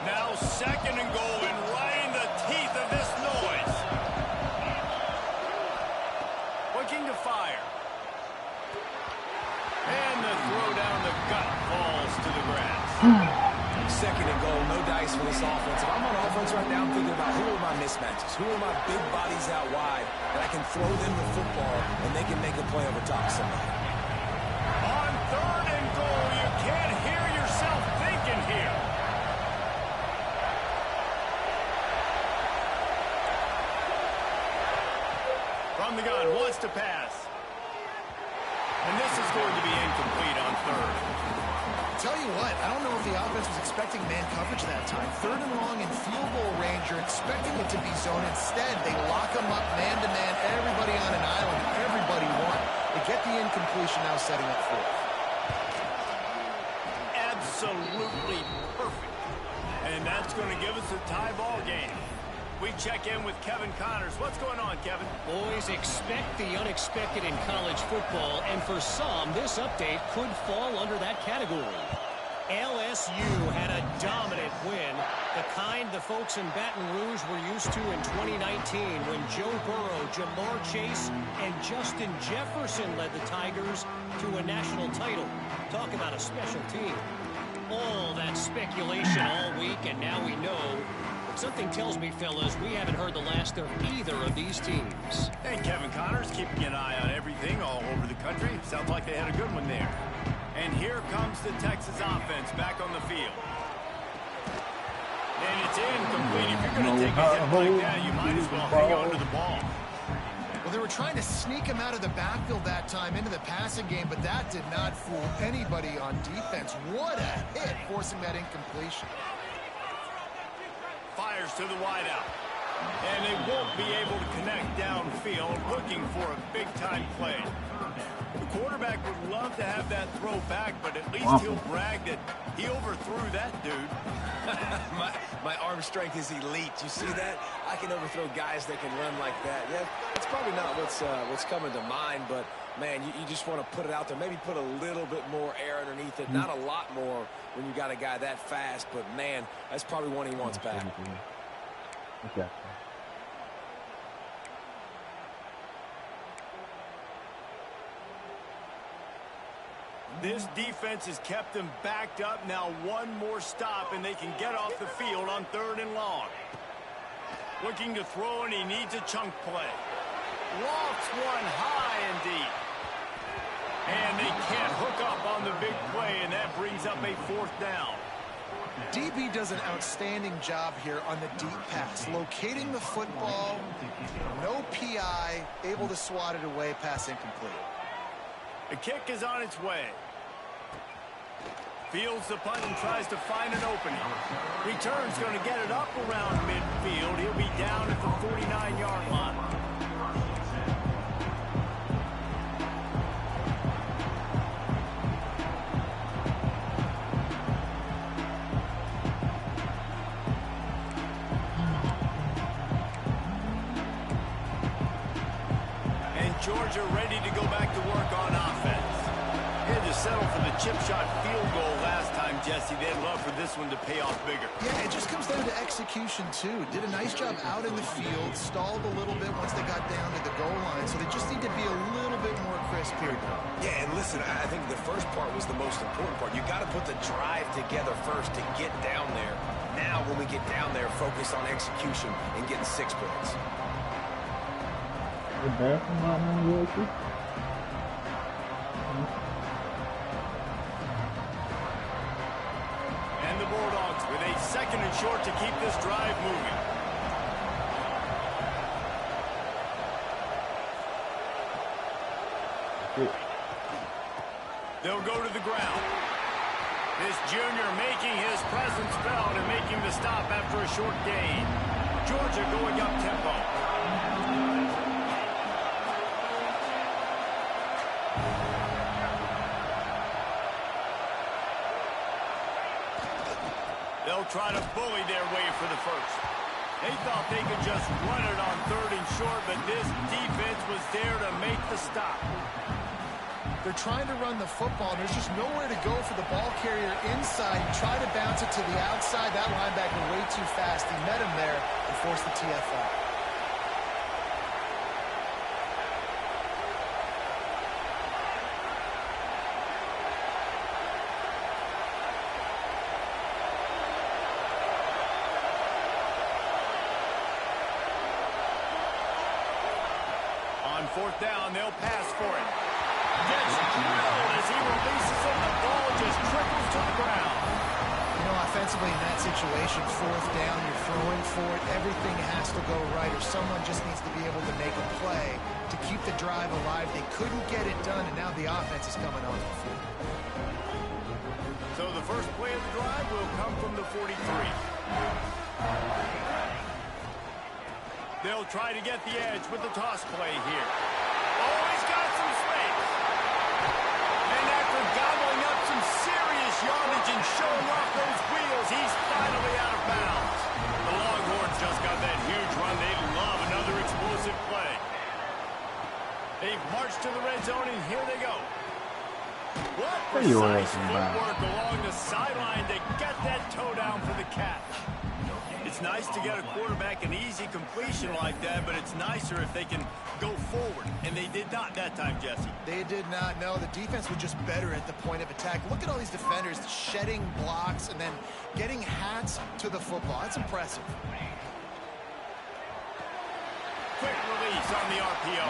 Now 2nd and goal, and right in the teeth of this noise. Looking to fire. And the throw down the gut falls to the grass. 2nd and goal, no dice for this offense. If I'm on offense right now, I'm thinking about who are my mismatches, who are my big bodies out wide that I can throw them the football and they can make a play over top of somebody. On 3rd and goal, you can't hear yourself thinking here. From the gun, wants to pass. And this is going to be incomplete on 3rd. Tell you what, I don't know if the offense was expecting man coverage that time. 3rd and long in field goal range, you're expecting it to be zone. Instead, they lock them up man-to-man, everybody on an island, everybody won. They get the incompletion, now setting up 4th. Absolutely perfect. And that's going to give us a tie ball game. We check in with Kevin Connors. What's going on, Kevin? Boys, expect the unexpected in college football, and for some, this update could fall under that category. LSU had a dominant win, the kind the folks in Baton Rouge were used to in 2019 when Joe Burrow, Jamar Chase, and Justin Jefferson led the Tigers to a national title. Talk about a special team. All that speculation all week, and now we know. Something tells me, fellas, we haven't heard the last of either of these teams. And Kevin Connors keeping an eye on everything all over the country. Sounds like they had a good one there. And here comes the Texas offense back on the field. And it's incomplete. If you're going to take a hit like that, you might as well hang on to the ball. Well, they were trying to sneak him out of the backfield that time into the passing game, but that did not fool anybody on defense. What a hit, forcing that incompletion. Fires to the wideout. And they won't be able to connect downfield, looking for a big-time play. The quarterback would love to have that throw back, but at least he'll brag that he overthrew that dude. my arm strength is elite. You see that? I can overthrow guys that can run like that. Yeah, it's probably not what's coming to mind, but, man, you just want to put it out there. Maybe put a little bit more air underneath it. Not a lot more when you got a guy that fast, but, man, that's probably one he wants back. Okay. This defense has kept them backed up. Now one more stop, and they can get off the field on 3rd and long. Looking to throw, and he needs a chunk play. Lofts one high and deep. And they can't hook up on the big play, and that brings up a 4th down. DB does an outstanding job here on the deep pass, locating the football, no PI, able to swat it away, pass incomplete. The kick is on its way. Fields the punt and tries to find an opening. Return's going to get it up around midfield. He'll be down at the 49-yard line. And Georgia ready to go back to work on offense. Had to settle for the chip shot field goal last time, Jesse. They'd love for this one to pay off bigger. Yeah, it just comes down to execution, too. Did a nice job out in the field, stalled a little bit once they got down to the goal line, so they just need to be a little bit more crisp here. Yeah, and listen, I think the first part was the most important part. You got to put the drive together first to get down there. Now, when we get down there, focus on execution and getting 6 points. And the Bulldogs with a 2nd and short to keep this drive moving. They'll go to the ground. This junior making his presence felt and making the stop after a short gain. Georgia going up tempo. They'll try to bully their way for the first. They thought they could just run it on 3rd and short, but this defense was there to make the stop. They're trying to run the football, and there's just nowhere to go for the ball carrier inside. He tried to bounce it to the outside. That linebacker way too fast. He met him there and forced the TFL. On 4th down, they'll pass for it. Gets drilled as he releases it. The ball just trickles to the ground. You know, offensively in that situation, 4th down, you're throwing for it. Everything has to go right, or someone just needs to be able to make a play to keep the drive alive. They couldn't get it done, and now the offense is coming off the field. So the first play of the drive will come from the 43. They'll try to get the edge with the toss play here. Oh, he's got some space. And after gobbling up some serious yardage and showing off those wheels, he's finally out of bounds. The Longhorns just got that huge run. They love another explosive play. They've marched to the red zone, and here they go. What precise footwork along the sideline to get that toe down for the catch. It's nice to get a quarterback an easy completion like that, but it's nicer if they can go forward. And they did not that time, Jesse. They did not. No, the defense was just better at the point of attack. Look at all these defenders shedding blocks and then getting hats to the football. That's impressive. Quick release on the RPO.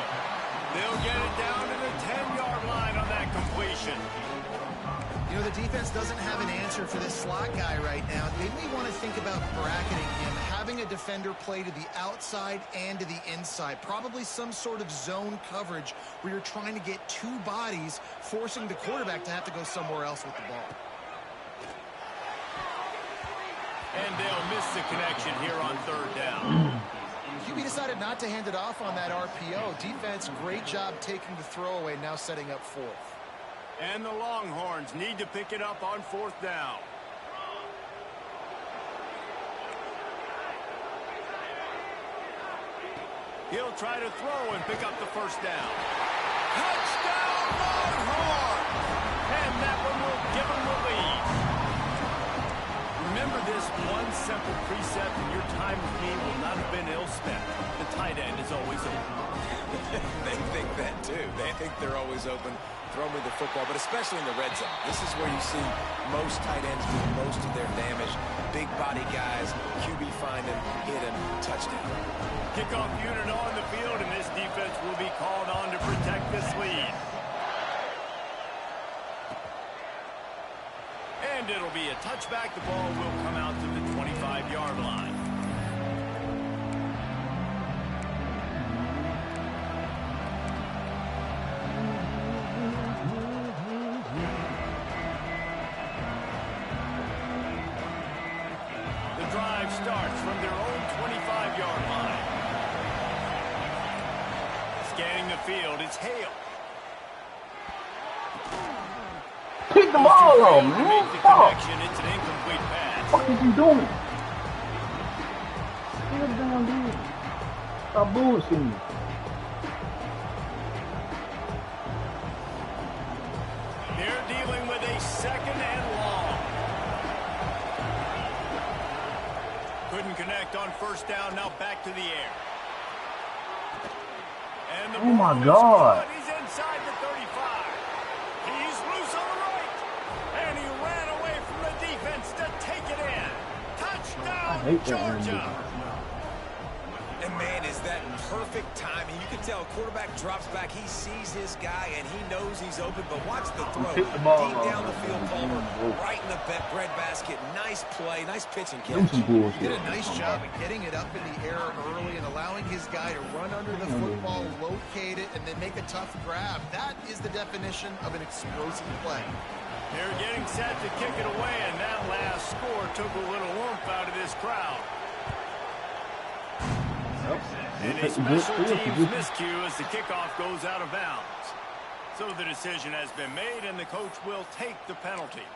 They'll get it down to the 10-yard line on that completion. You You know, the defense doesn't have an answer for this slot guy right now. They may want to think about bracketing him, having a defender play to the outside and to the inside. Probably some sort of zone coverage where you're trying to get two bodies, forcing the quarterback to have to go somewhere else with the ball. And they'll miss the connection here on third down. QB decided not to hand it off on that RPO. Defense, great job taking the throwaway, now setting up fourth. And the Longhorns need to pick it up on fourth down. He'll try to throw and pick up the first down. Touchdown, Longhorns! And that one will give them the lead. Remember this one simple precept, and your time with me will not have been ill spent. The tight end is always open. They think that, too. They think they're always open. Throw me the football, but especially in the red zone. This is where you see most tight ends do most of their damage. Big body guys, QB find him, hit him, touchdown. Kickoff unit on the field, and this defense will be called on to protect this lead. And it'll be a touchback. The ball will come out to the 25-yard line. Starts from their own 25-yard line. Scanning the field, it's Hale. Kick the ball on, man. Make the connection. It's an incomplete pass. What is he doing? Sit down, dude. Stop bullshitting. They're dealing with a second and long. Couldn't connect on first down. Now back to the air. And the oh my ball is God. caught. He's inside the 35. He's loose on the right. And he ran away from the defense to take it in. Touchdown, Georgia. And man, is that perfect timing. You can tell a quarterback drops back. He sees his guy, and he knows he's open. But watch the throw. Pick the ball Deep down the field, Palmer. Right in the breadbasket. Nice play. Nice pitch and catch. He did a nice job of getting it up in the air early and allowing his guy to run under the football, locate it, and then make a tough grab. That is the definition of an explosive play. They're getting set to kick it away, and that last score took a little warmth out of this crowd. And a special teams miscue as the kickoff goes out of bounds. So the decision has been made, and the coach will take the penalty.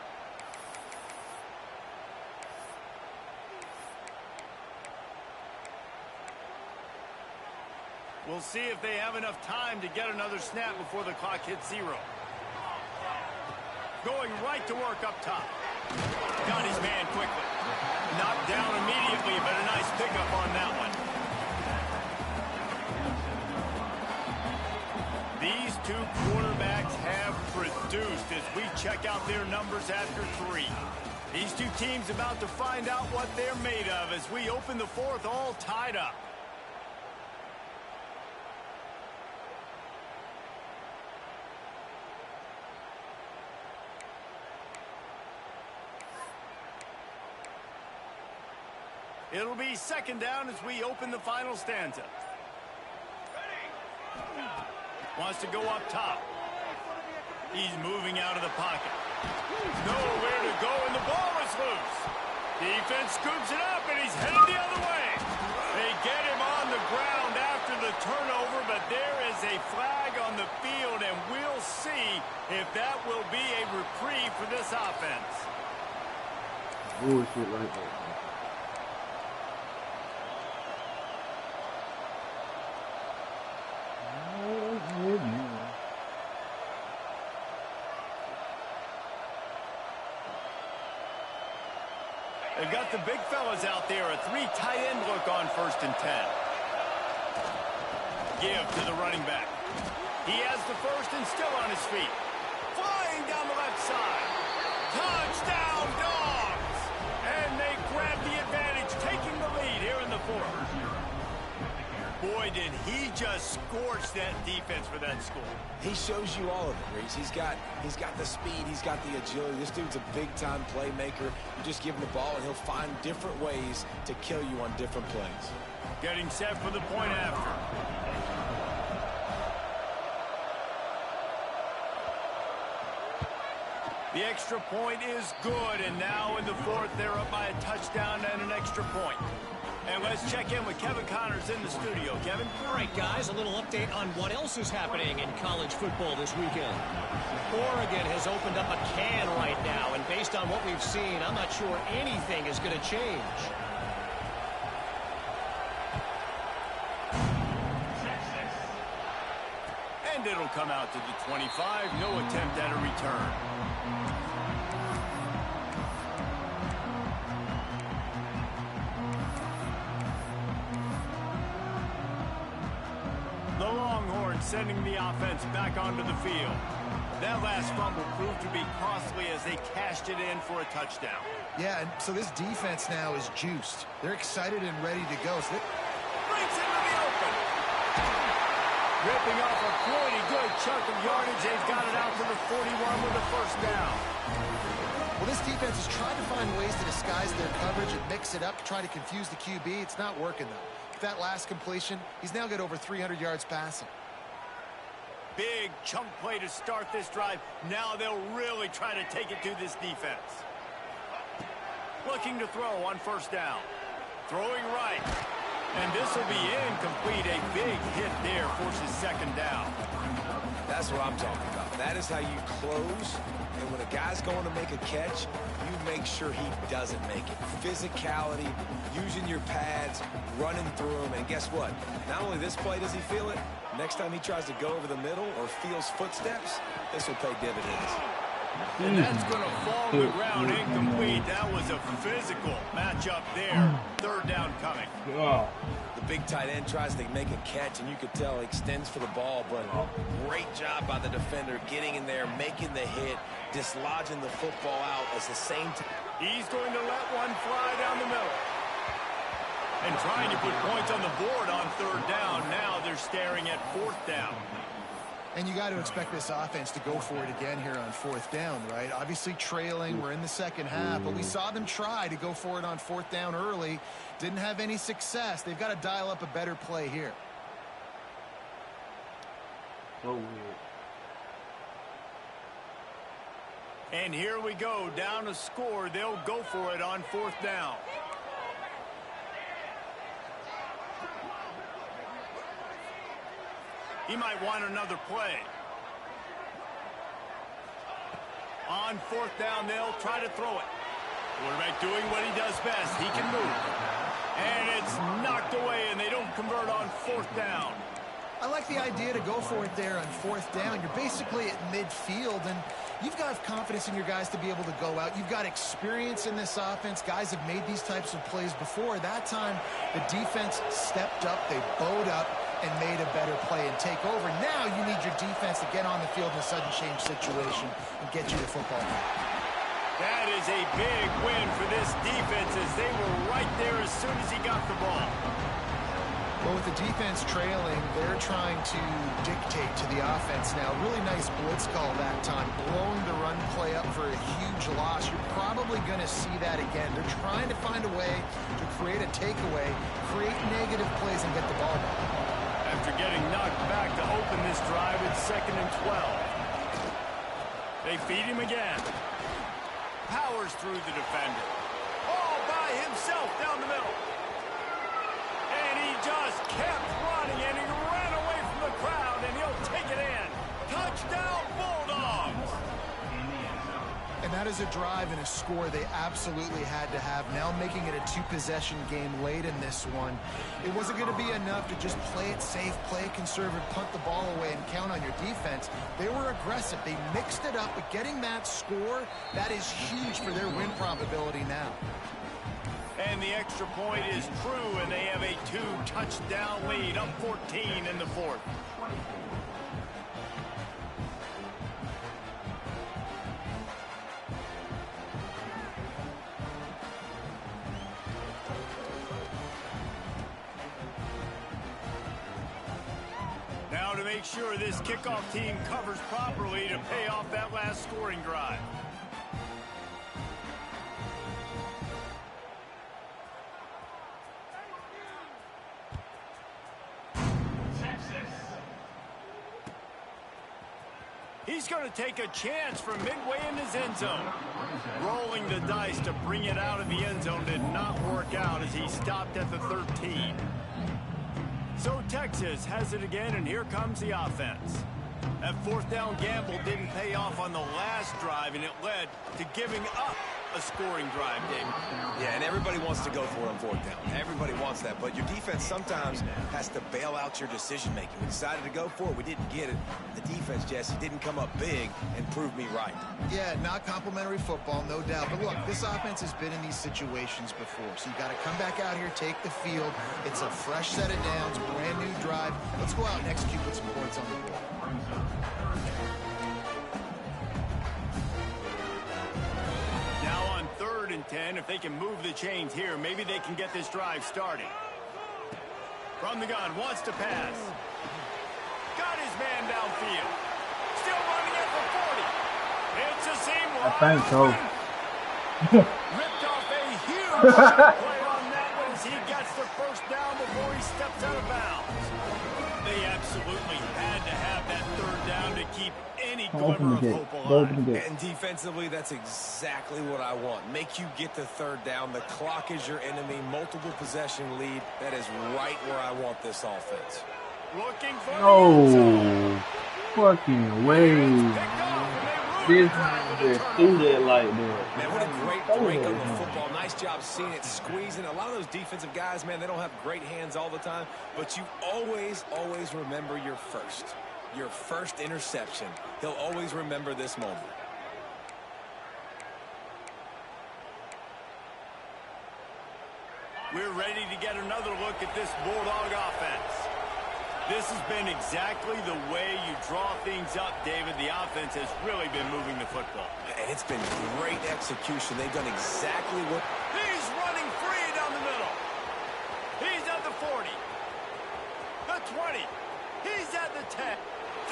We'll see if they have enough time to get another snap before the clock hits 0. Going right to work up top. Got his man quickly. Knocked down immediately, but a nice pickup on that one. These two quarterbacks have produced as we check out their numbers after 3. These two teams about to find out what they're made of as we open the fourth all tied up. It'll be second down as we open the final stanza. Wants to go up top. He's moving out of the pocket. Nowhere to go, and the ball is loose. Defense scoops it up, and he's headed the other way. They get him on the ground after the turnover, but there is a flag on the field, and we'll see if that will be a reprieve for this offense. Bullshit right there. They've got the big fellas out there. A 3 tight end look on 1st and 10. Give to the running back. He has the first and still on his feet. Flying down the left side. Touchdown, Dogs! And they grab the advantage, taking the lead here in the fourth. Boy, did he just scorch that defense for that score. He shows you all of it, Reese. He's got the speed. He's got the agility. This dude's a big-time playmaker. You just give him the ball, and he'll find different ways to kill you on different plays. Getting set for the point after. The extra point is good, and now in the fourth, they're up by a touchdown and an extra point. And let's check in with Kevin Connors in the studio. Kevin? All right, guys, a little update on what else is happening in college football this weekend. Oregon has opened up a can right now, and based on what we've seen, I'm not sure anything is going to change. And it'll come out to the 25. No attempt at a return. The Longhorns sending the offense back onto the field. That last fumble proved to be costly as they cashed it in for a touchdown. Yeah, and so this defense now is juiced. They're excited and ready to go. So Breaks into the open. Ripping off a pretty good chunk of yardage. They've got it out to the 41 with a first down. Well, this defense is trying to find ways to disguise their coverage and mix it up to try to confuse the QB. It's not working, though. That last completion, he's now got over 300 yards passing. Big chunk play to start this drive. Now they'll really try to take it to this defense. Looking to throw on first down. Throwing right. And this will be incomplete. A big hit there forces second down. That's what I'm talking about. That is how you close. And when a guy's going to make a catch, you make sure he doesn't make it. Physicality, using your pads, running through them. And guess what? Not only this play does he feel it, next time he tries to go over the middle or feels footsteps, this will pay dividends. And that's going to fall to the ground incomplete. That was a physical matchup there. Third down coming. The big tight end tries to make a catch, and you could tell he extends for the ball, but great job by the defender getting in there, making the hit, dislodging the football out at the same time. He's going to let one fly down the middle. And trying to put points on the board on third down. Now they're staring at fourth down. And you got to expect this offense to go for it again here on fourth down, right? Obviously trailing, we're in the second half, but we saw them try to go for it on fourth down early. Didn't have any success. They've got to dial up a better play here. So weird. And here we go, down a score. They'll go for it on fourth down. He might want another play. On fourth down, they'll try to throw it. Quarterback doing what he does best. He can move. And it's knocked away, and they don't convert on fourth down. I like the idea to go for it there on fourth down. You're basically at midfield, and you've got confidence in your guys to be able to go out. You've got experience in this offense. Guys have made these types of plays before. That time, the defense stepped up. They bowed up and made a better play and take over. Now you need your defense to get on the field in a sudden change situation and get you the football back. That is a big win for this defense as they were right there as soon as he got the ball. Well, with the defense trailing, they're trying to dictate to the offense now. Really nice blitz call that time, blowing the run play up for a huge loss. You're probably going to see that again. They're trying to find a way to create a takeaway, create negative plays, and get the ball back. After getting knocked back to open this drive, it's 2nd and 12. They feed him again. Powers through the defender. All by himself down the middle. And he just kept running, and he ran away from the crowd, and he'll take it in. Touchdown, Bulldogs! And that is a drive and a score they absolutely had to have. Now making it a two-possession game late in this one. It wasn't going to be enough to just play it safe, play it conservative, punt the ball away, and count on your defense. They were aggressive. They mixed it up, but getting that score, that is huge for their win probability now. And the extra point is true, and they have a 2-touchdown lead, up 14 in the fourth. to make sure this kickoff team covers properly to pay off that last scoring drive. He's going to take a chance from midway in his end zone. Rolling the dice to bring it out of the end zone did not work out as he stopped at the 13. So Texas has it again, and here comes the offense. That fourth down gamble didn't pay off on the last drive, and it led to giving up a scoring drive, David. Yeah, and everybody wants to go for it on fourth down. Everybody wants that, but your defense sometimes has to bail out your decision-making. We decided to go for it. We didn't get it. The defense, Jesse, didn't come up big and prove me right. Yeah, not complimentary football, no doubt. But look, this offense has been in these situations before, so you got to come back out here, take the field. It's a fresh set of downs, brand new drive. Let's go out and execute with some points on the board. Now on 3rd and 10, if they can move the chains here, maybe they can get this drive started. From the gun, wants to pass. Got his man downfield. Still running at the 40. It's a seam. I think so. Ripped off a huge play on that one as he gets the first down before he steps out of bounds. They absolutely had to have that 3rd down to keep any glimmer of hope alive. And defensively, that's exactly what I want. Make you get the 3rd down. The clock is your enemy. Multiple possession lead. That is right where I want this offense. Looking for No fucking way. This just threw that like that. Man, what a great break on the football. Nice job seeing it, squeezing. A lot of those defensive guys, man, they don't have great hands all the time, but you always, always remember your first interception. He'll always remember this moment. We're ready to get another look at this Bulldog offense. This has been exactly the way you draw things up, David. The offense has really been moving the football. And it's been great execution. They've done exactly what... He's running free down the middle. He's at the 40. The 20. He's at the 10.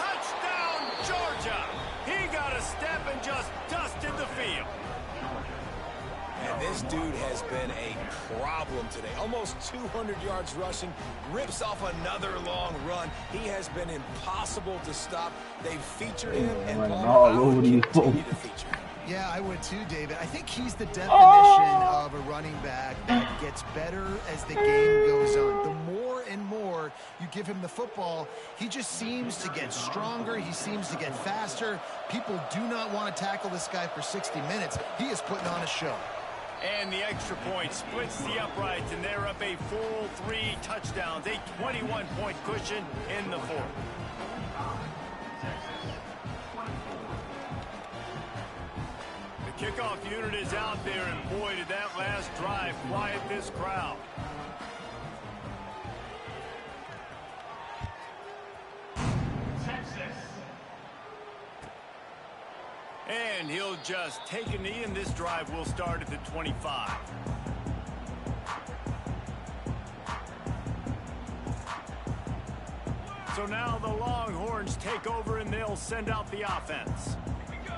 Touchdown, Georgia. He got a step and just dusted the field. And this dude has been a problem today. Almost 200 yards rushing, rips off another long run. He has been impossible to stop. They've featured him, and I would continue to feature him. Yeah, I would too, David. I think he's the definition of a running back that gets better as the game goes on. The more and more you give him the football, he just seems to get stronger. He seems to get faster. People do not want to tackle this guy for 60 minutes. He is putting on a show. And the extra point splits the uprights, and they're up a full 3 touchdowns, a 21-point cushion in the 4th. The kickoff unit is out there, and boy, did that last drive quiet this crowd. And he'll just take a knee, and this drive will start at the 25. So now the Longhorns take over, and they'll send out the offense.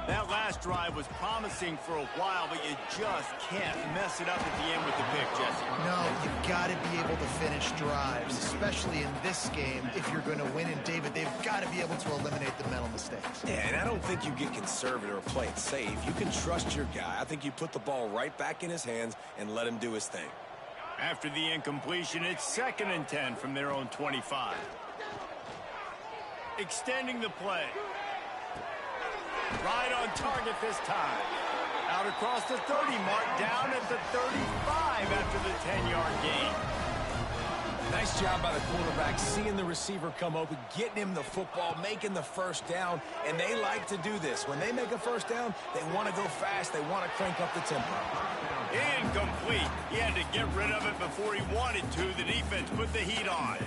That last drive was promising for a while, but you just can't mess it up at the end with the pick, Jesse. No, you've got to be able to finish drives, especially in this game. If you're going to win, and David, they've got to be able to eliminate the mental mistakes. Yeah, and I don't think you get conservative or play it safe. You can trust your guy. I think you put the ball right back in his hands and let him do his thing. After the incompletion, it's 2nd and 10 from their own 25. Extending the play. Right on target this time. Out across the 30 mark, down at the 35 after the 10-yard gain. Nice job by the quarterback, seeing the receiver come open, getting him the football, making the first down, and they like to do this. When they make a first down, they want to go fast, they want to crank up the tempo. Incomplete. He had to get rid of it before he wanted to. The defense put the heat on.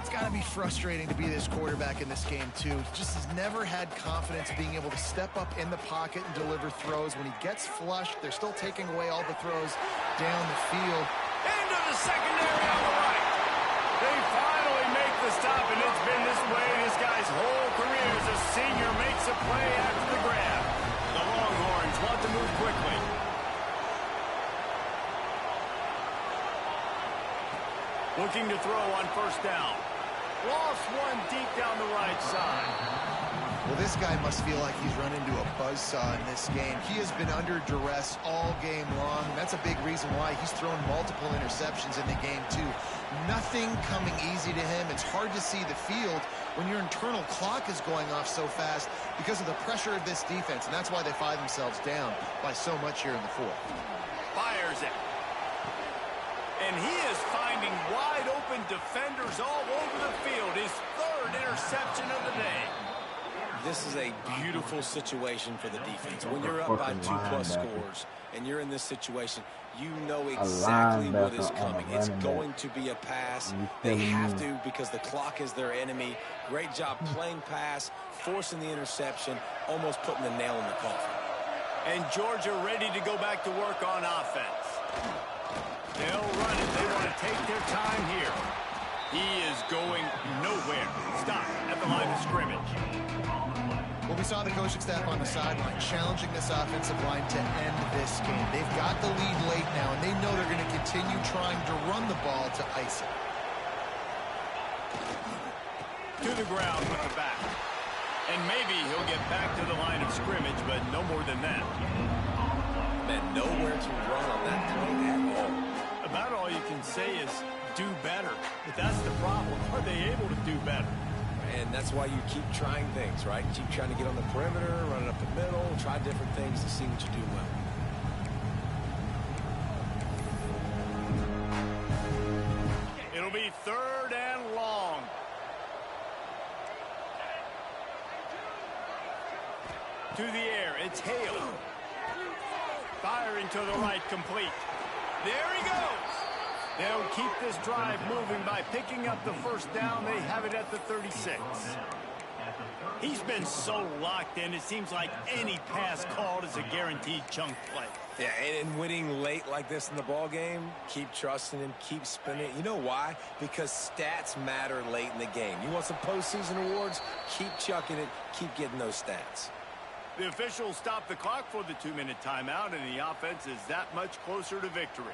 It's got to be frustrating to be this quarterback in this game, too. Just has never had confidence being able to step up in the pocket and deliver throws. When he gets flushed, they're still taking away all the throws down the field. Into the secondary on the right. They finally make the stop, and it's been this way. This His whole career as a senior makes a play after the grab. The Longhorns want to move quickly. Looking to throw on first down. Lost one deep down the right side. Well, this guy must feel like he's run into a buzzsaw in this game. He has been under duress all game long. That's a big reason why he's thrown multiple interceptions in the game, too. Nothing coming easy to him. It's hard to see the field when your internal clock is going off so fast because of the pressure of this defense, and that's why they find themselves down by so much here in the fourth. Fires it. And he is finding wide-open defenders all over the field. His third interception of the day. This is a beautiful situation for the defense. When you're up by 2+ scores and you're in this situation, you know exactly what is coming. It's going to be a pass. They have to because the clock is their enemy. Great job playing pass, forcing the interception, almost putting the nail in the coffin. And Georgia ready to go back to work on offense. They'll run it. They want to take their time here. He is going nowhere. Stop at the line of scrimmage. Well, we saw the coaching staff on the sideline challenging this offensive line to end this game. They've got the lead late now, and they know they're going to continue trying to run the ball to ice it. To the ground with the back. And maybe he'll get back to the line of scrimmage, but no more than that. Man, nowhere to run on that play at all. About all you can say is do better. But that's the problem. Are they able to do better? And that's why you keep trying things, right? Keep trying to get on the perimeter, run it up the middle, try different things to see what you do well. It'll be 3rd and long. To the air, it's Hale. Firing to the right, complete. There he goes. They'll keep this drive moving by picking up the first down. They have it at the 36. He's been so locked in, it seems like any pass called is a guaranteed chunk play. Yeah, and winning late like this in the ball game, keep trusting him, keep spinning. You know why? Because stats matter late in the game. You want some postseason awards? Keep chucking it, keep getting those stats. The officials stop the clock for the 2-minute timeout, and the offense is that much closer to victory.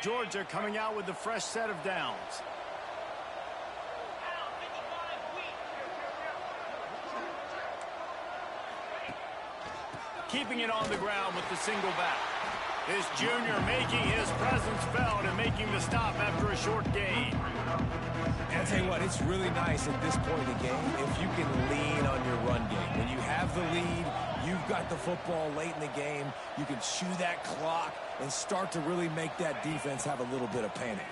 Georgia coming out with a fresh set of downs. Keeping it on the ground with the single back. This junior making his presence felt and making the stop after a short gain. And I'll tell you what, it's really nice at this point in the game if you can lean on your run game. When you have the lead, you've got the football late in the game, you can chew that clock and start to really make that defense have a little bit of panic.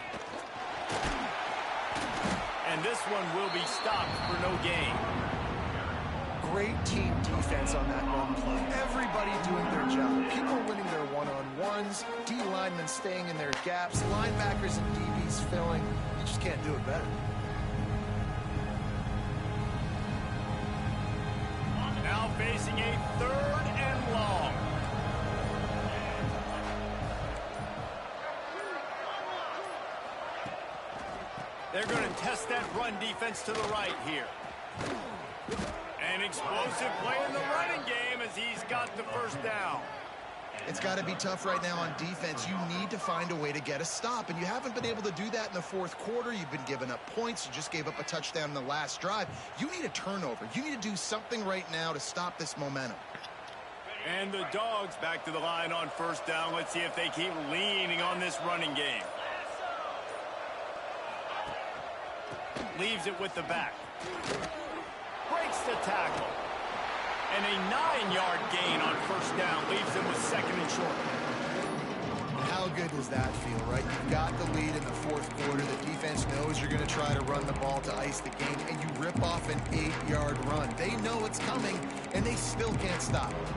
And this one will be stopped for no gain. Great team defense on that run play. Everybody doing their job. People winning their one-on-ones, D linemen staying in their gaps, linebackers and DBs filling. You just can't do it better. Now facing a 3rd and long. They're going to test that run defense to the right here. An explosive play in the running game as he's got the first down. It's got to be tough right now on defense. You need to find a way to get a stop, and you haven't been able to do that in the 4th quarter. You've been giving up points. You just gave up a touchdown in the last drive. You need a turnover. You need to do something right now to stop this momentum. And the Dogs back to the line on first down. Let's see if they keep leaning on this running game. Leaves it with the back. Breaks the tackle. And a 9-yard gain on first down leaves them with 2nd and short. How good does that feel, right? You've got the lead in the 4th quarter. The defense knows you're going to try to run the ball to ice the game, and you rip off an 8-yard run. They know it's coming, and they still can't stop it.